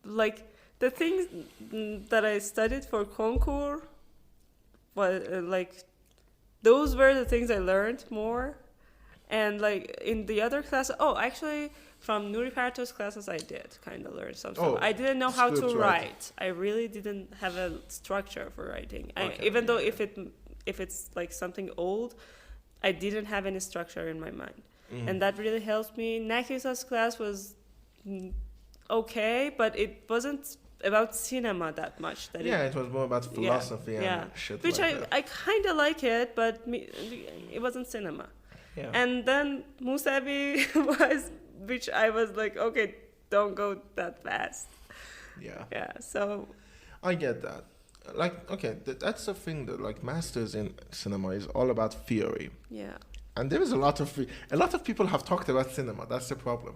Like, the things that I studied for concours was those were the things I learned more. And like in the other classes, actually from Nuri Parto's classes I did kind of learn some stuff. I didn't know how to write. I really didn't have a structure for writing. Even though if it's like something old, I didn't have any structure in my mind. And that really helped me. Nakisa's class was okay, but it wasn't about cinema that much. It was
more about philosophy and shit
which
like that.
I kind of like it, but it wasn't cinema.
Yeah.
And then Musabi was, which I was like, okay, don't go that fast.
Yeah.
Yeah, so...
I get that. Like, okay, that's the thing that, like, masters in cinema is all about theory.
Yeah.
And there is a lot of people have talked about cinema. That's the problem.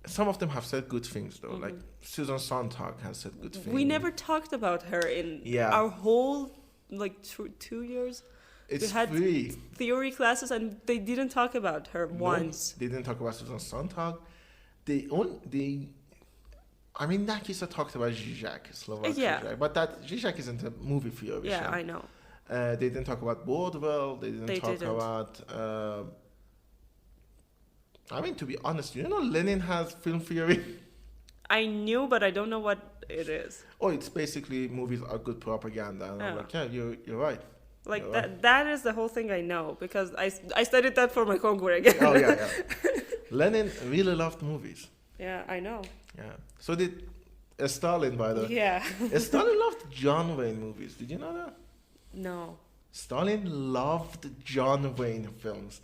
Some of them have said good things, though. Like, Susan Sontag has said good things.
We never talked about her in our whole, like, 2 years.
It's
we had
free.
Theory classes, and they didn't talk about her once.
They didn't talk about Susan Sontag. I mean, Nakisa talked about Zizek, Slovak Zizek, but that Zizek isn't a movie theory.
Yeah, I know.
They didn't talk about Bordwell. They didn't talk about... I mean, to be honest, you know Lenin has film theory?
I knew, but I don't know what it is.
Oh, it's basically movies are good propaganda. And I'm like, yeah, you're right.
Like, that is the whole thing I know, because I studied that for my concours again.
Oh, yeah. Lenin really loved movies.
Yeah, I know.
Yeah. So did Stalin, by the way.
Yeah.
Stalin loved John Wayne movies. Did you know that?
No.
Stalin loved John Wayne films.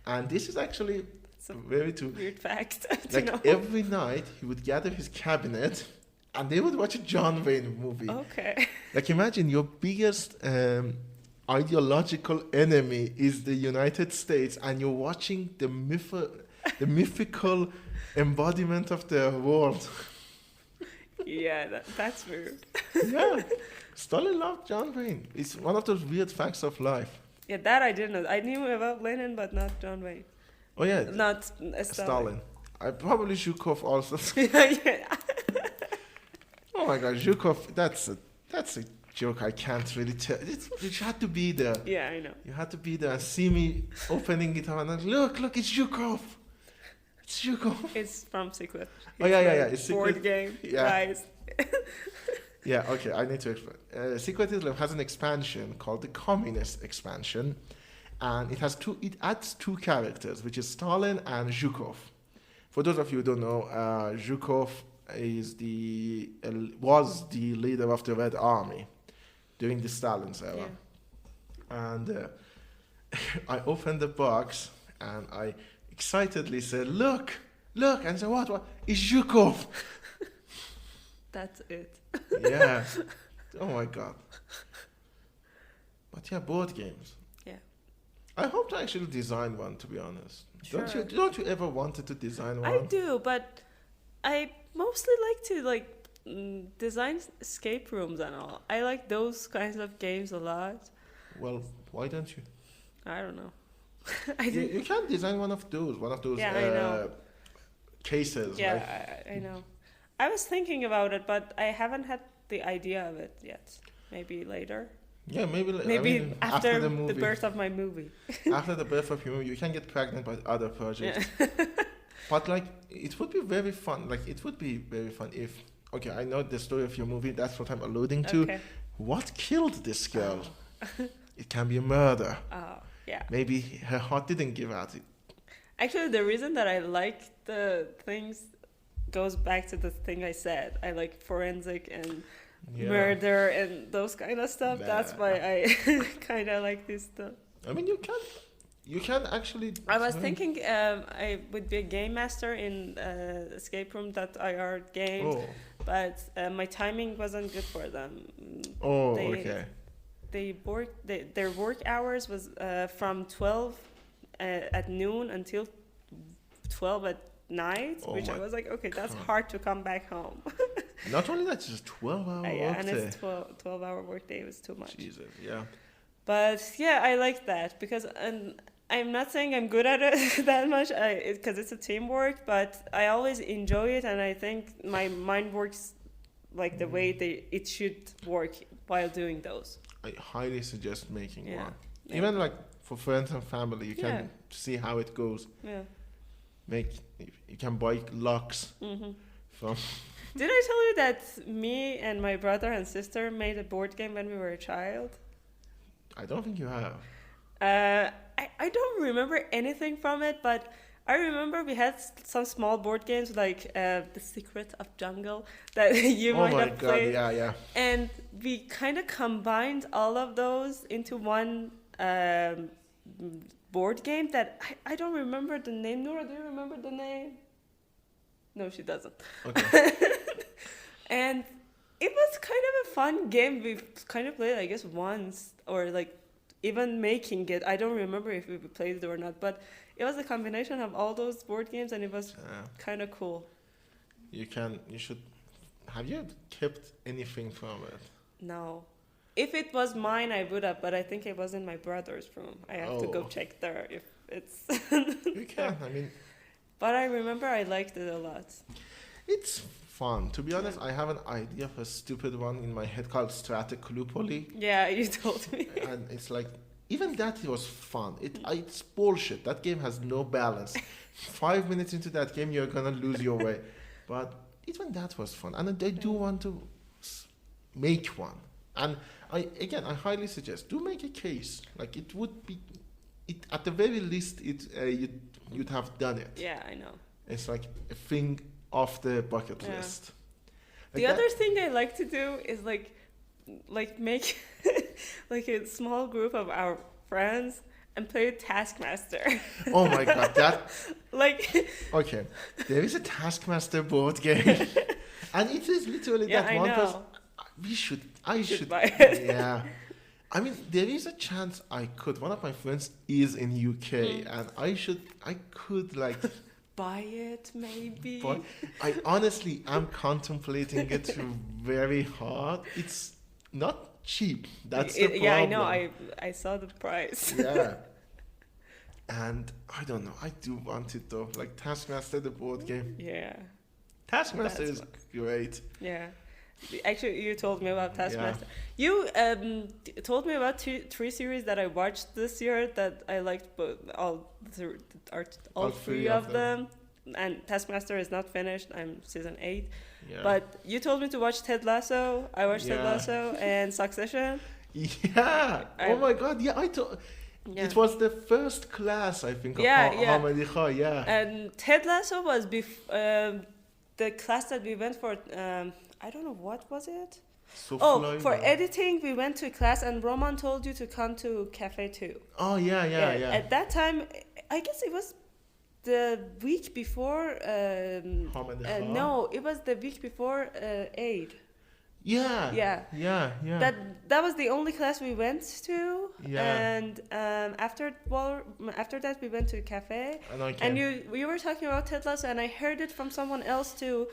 And this is actually very true.
Weird fact.
Like, every night he would gather his cabinet and they would watch a John Wayne movie.
Okay.
Like, imagine your biggest ideological enemy is the United States, and you're watching the mythical embodiment of the world.
Yeah, that's weird.
Yeah. Stalin loved John Wayne. It's one of those weird facts of life.
Yeah, that I didn't know. I knew about Lenin, but not John Wayne.
Oh yeah,
Not Stalin.
I probably Zhukov also.
Yeah.
Oh my God, Zhukov. That's a joke. I can't really tell. You had to be there.
Yeah, I know.
You had to be there and see me opening it up and like, look, it's Zhukov. It's Zhukov.
It's from Secret.
Oh yeah.
It's
It's
a board
Secret.
game,
Yeah.
guys.
Yeah, okay, I need to explain. Secret Islam has an expansion called the Communist expansion, and it adds two characters, which is Stalin and Zhukov. For those of you who don't know, Zhukov was the leader of the Red Army during the Stalin's era.
Yeah.
And I opened the box and I excitedly said, look, and I said, what? It's Zhukov.
That's it.
Yeah. Oh my God. But yeah, board games.
Yeah.
I hope to actually design one, to be honest.
Sure.
Don't you ever wanted to design one?
I do, but I mostly like to design escape rooms and all. I like those kinds of games a lot.
Well, why don't you?
I don't know.
You can design one of those
Yeah, I know.
cases.
Yeah,
Like,
I know. I was thinking about it, but I haven't had the idea of it yet. Maybe later.
yeah, maybe.
After
the movie.
the birth of my movie.
After the birth of your movie, you can get pregnant by other projects.
Yeah.
But like, it would be very fun. Like, it would be very fun if. Okay, I know the story of your movie. That's what I'm alluding to.
Okay.
What killed this girl? It can be a murder.
Oh, yeah.
Maybe her heart didn't give out.
Actually, the reason that I like the things goes back to the thing I said. I like forensic and murder and those kind of stuff.
Nah.
That's why I kind of like this stuff.
I mean, you can actually.
I was thinking I would be a game master in escape room.ir games, but my timing wasn't good for them.
Okay.
Their work hours was from 12 at noon until 12 at night, which I was like, okay, that's hard to come back home.
Not only that, it's just 12-hour
yeah, and
workday.
it's 12-hour workday was too much.
Jesus, yeah.
But yeah, I like that because I'm not saying I'm good at it that much because it's a teamwork, but I always enjoy it, and I think my mind works like the way it should work while doing those.
I highly suggest making one.
Yeah.
Even like for friends and family, you can see how it goes.
Yeah.
You can buy locks from.
Did I tell you that me and my brother and sister made a board game when we were a child?
I don't think you have.
I don't remember anything from it, but I remember we had some small board games like The Secret of Jungle that you might have played.
Yeah.
And we kind of combined all of those into one board game that I don't remember the name. Nora, do you remember the name? No, she doesn't.
Okay.
And it was kind of a fun game. We kind of played, I guess, once, or like even making it. I don't remember if we played it or not, but it was a combination of all those board games, and it was kind of cool.
You should. Have you kept anything from it?
No. If it was mine, I would have, but I think it was in my brother's room. I have to go check there if it's.
You can. I mean.
But I remember I liked it a lot.
It's fun. To be honest, I have an idea of a stupid one in my head called Strateculupoli.
Yeah, you told me.
And it's like, even that was fun. It's bullshit. That game has no balance. 5 minutes into that game, you're gonna lose your way. But even that was fun. And I do want to make one. And I highly suggest, do make a case. Like, it would be, at the very least, you'd have done it.
Yeah, I know.
It's like a thing off the bucket list. Like
the other thing I like to do is like make like a small group of our friends and play Taskmaster.
Oh my God, that
like.
Okay, there is a Taskmaster board game, and it is literally that
I
one
know.
person. I should
buy it.
Yeah. I mean, there is a chance I could. One of my friends is in UK, and I could like
buy it, maybe.
But I honestly am contemplating it very hard. It's not cheap. That's the problem.
Yeah, I know. I saw the price.
Yeah. And I don't know. I do want it though. Like Taskmaster, the board game.
Yeah.
Taskmaster
That's
is great.
Yeah. Actually, you told me about Taskmaster. You told me about three series that I watched this year that I liked, but all three of them. And Taskmaster is not finished. I'm season 8.
Yeah.
But you told me to watch Ted Lasso. I watched Ted Lasso and Succession.
Yeah. Oh my God. Yeah, I thought.
Yeah.
It was the first class, I think, of Hamadi Kha, yeah.
And Ted Lasso was the class that we went for, I don't know, what was it? For editing, we went to class and Roman told you to come to Cafe 2.
Oh, yeah.
At that time, I guess it was the week before, no, it was the week before Eid.
Yeah.
That was the only class we went to.
Yeah.
And after that we went to a cafe. And you were talking about Ted Lasso, and I heard it from someone else too.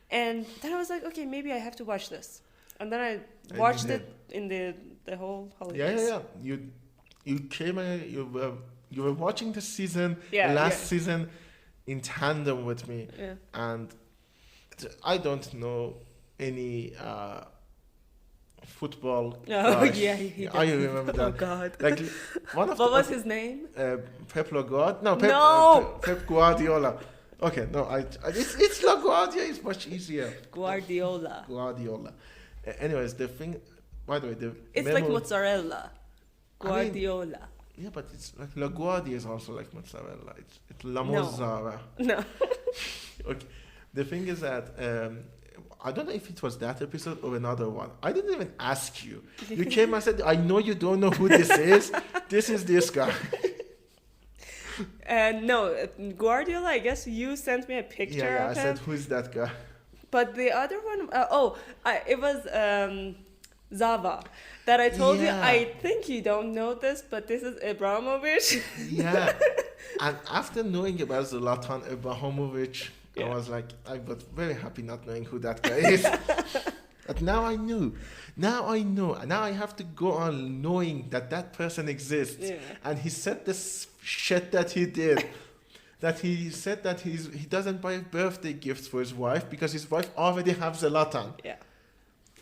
And then I was like, okay, maybe I have to watch this. And then I watched it in the whole holidays.
Yeah. You came and you were watching the season, season, in tandem with me.
Yeah.
And I don't know any football.
Oh yeah.
I remember that.
Oh God.
Like one of
what was his name?
Pep Guardiola. Pep Guardiola. Okay, no, it's LaGuardia. It's much easier.
Guardiola.
Anyways, the thing. By the way,
it's like mozzarella. Guardiola.
Yeah, but it's like LaGuardia is also like mozzarella. It's La Mozzarella.
No.
Okay. The thing is that I don't know if it was that episode or another one. I didn't even ask you. You came and said, I know you don't know who this is. This is this guy.
No, Guardiola, I guess you sent me a picture of him.
I said, who is that guy?
But the other one, it was Zava. That I told you, I think you don't know this, but this is Ibrahimovic.
Yeah. And after knowing about Zlatan Ibrahimovic, I was like, I was very happy not knowing who that guy is. But now I knew. Now I know. Now I have to go on knowing that person exists.
Yeah.
And he said this shit that he did. That he said that he doesn't buy birthday gifts for his wife because his wife already has Zlatan.
Yeah.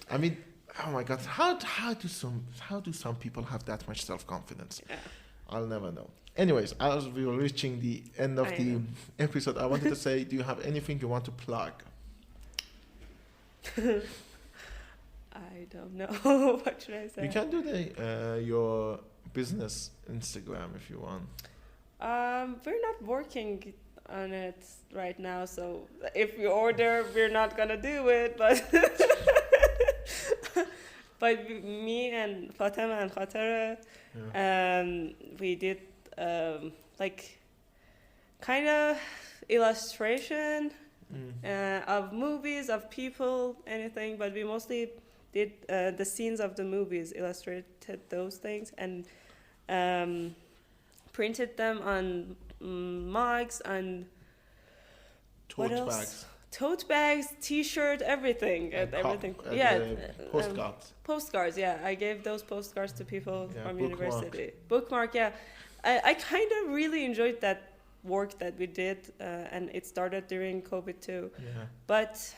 I mean, oh my God, how do some people have that much self-confidence?
Yeah.
I'll never know. Anyways, as we were reaching the end of the episode, I wanted to say, do you have anything you want to plug?
I don't know. What should I say?
You can do your business Instagram if you want.
We're not working on it right now, so if we order, we're not gonna do it. But me and Fatima and Khatara, we did like kind of illustration of movies, of people, anything. But we mostly did the scenes of the movies, illustrated those things, and printed them on mugs and
Tote bags.
Tote bags, T-shirt, everything, everything.
Postcards.
Postcards, yeah. I gave those postcards to people from
bookmark.
university. Bookmark, yeah. I kind of really enjoyed that work that we did, and it started during COVID too.
Yeah.
But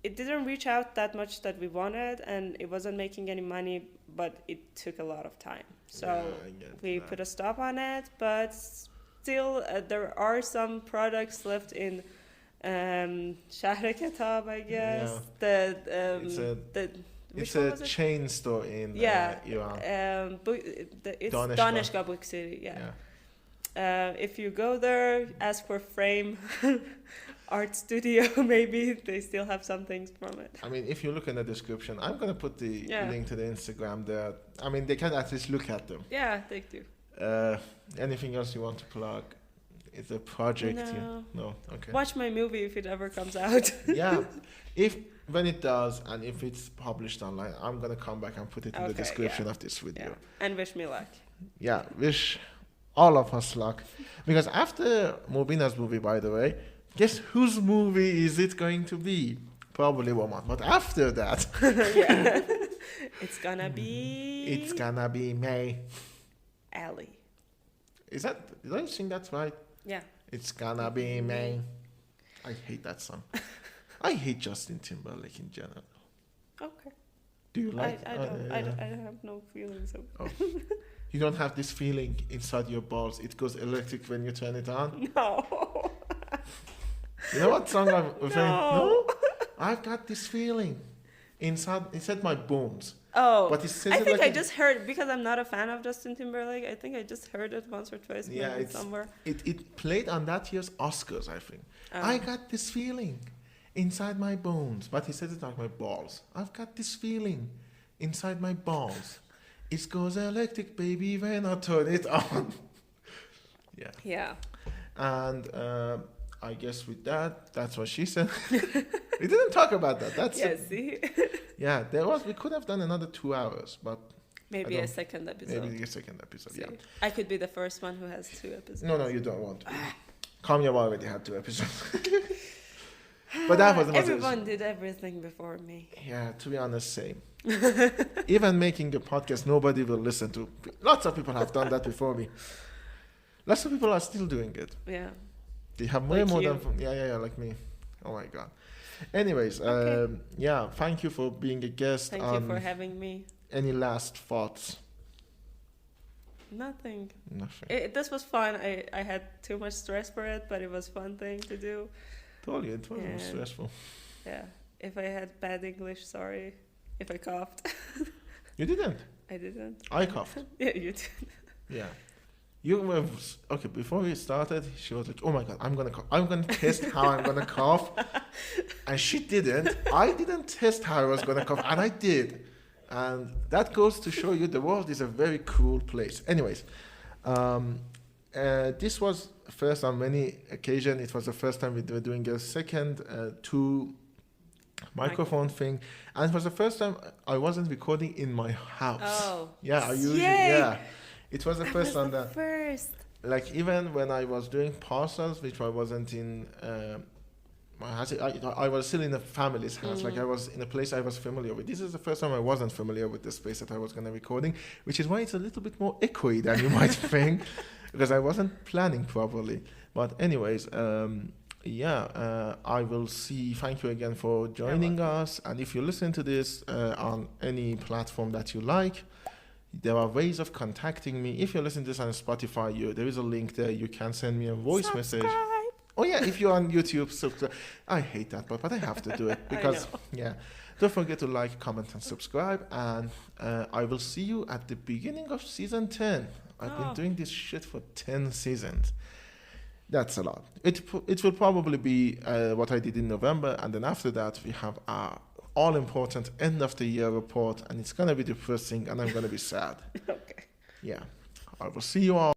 it didn't reach out that much that we wanted, and it wasn't making any money, but it took a lot of time. So we put a stop on it, but still there are some products left in Shahr Kitab, I guess.
Yeah. It's a chain store in Iran.
It's Daneshgah Book City, if you go there, ask for Frame Art Studio, maybe they still have some things from it.
I mean, if you look in the description, I'm going to put the link to the Instagram there. I mean, they can at least look at them.
Yeah, they do.
Anything else you want to plug? It's a project. No? Okay.
Watch my movie if it ever comes out.
Yeah. When it does, and if it's published online, I'm going to come back and put it in the description of this video.
Yeah. And wish me luck.
Yeah, wish all of us luck. Because after Mobina's movie, by the way, guess whose movie is it going to be? Probably Woman. But after that,
Yeah. It's gonna be.
it's gonna be May.
Allie.
Did I think that's right?
Yeah.
It's gonna be May. I hate that song. I hate Justin Timberlake in general.
Okay.
Do you like?
I don't have no feelings of.
Oh. You don't have this feeling inside your balls. It goes electric when you turn it on.
No.
You know what song I'm referring?
No.
I've got this feeling inside my bones.
Oh.
But it says
I
it
think
like
I just heard, because I'm not a fan of Justin Timberlake. I think I just heard it once or twice.
Yeah,
maybe
it's
somewhere.
it played on that year's Oscars, I think. I got this feeling inside my bones, but he says it like my balls. I've got this feeling inside my balls. It goes electric, baby, when I turn it on. Yeah.
Yeah.
And I guess with that, that's what she said. We didn't talk about that. That's
Yeah. See.
yeah. We could have done another 2 hours, but
Maybe
I
a
don't-
second episode.
maybe a second episode.
See.
Yeah.
I could be the first one who has 2 episodes.
No, you don't want to. Kamya already had 2 episodes. But that was
Everyone did everything before me.
Yeah, to be honest, same. Even making a podcast, nobody will listen to. Lots of people have done that before me. Lots of people are still doing it.
Yeah.
They have way
Like
more
you.
than like me. Oh my god. Anyways,
Okay.
yeah, thank you for being a guest.
Thank you for having me.
Any last thoughts?
Nothing.
Nothing.
This was fun. I had too much stress for it, but it was a fun thing to do.
Told you, it wasn't
And-
stressful.
Yeah. If I had bad English, sorry. If I coughed.
You didn't.
I didn't.
I coughed.
Yeah, you did.
Yeah. You were okay. Before we started, she was like, "Oh my god, I'm gonna cough. I'm gonna test how I'm gonna cough," and she didn't. I didn't test how I was gonna cough, and I did, and that goes to show you the world is a very cruel place. Anyways, this was first on many occasions. It was the first time we were doing a second 2 microphone thing, and it was the first time I wasn't recording in my house.
Oh.
Yeah, I usually
Yay!
yeah. It was the
That
first
was
time
the
that
first.
like even when I was doing parcels, which I wasn't in my house, I was still in a family's house. Like I was in a place I was familiar with. This is the first time I wasn't familiar with the space that I was going to be recording, which is why it's a little bit more echoey than you might think, because I wasn't planning properly. But anyways, I will see. Thank you again for joining us. And if you listen to this on any platform that you like, there are ways of contacting me. If you're listening to this on Spotify, there is a link there. You can send me a voice message. Oh yeah, if you're on YouTube, subscribe. I hate that, but I have to do it because yeah. Don't forget to like, comment, and subscribe. And I will see you at the beginning of season 10. I've been doing this shit for 10 seasons. That's a lot. It will probably be what I did in November, and then after that we have our all-important end-of-the-year report, and it's going to be depressing, and I'm going to be sad.
Okay.
Yeah. I will see you all.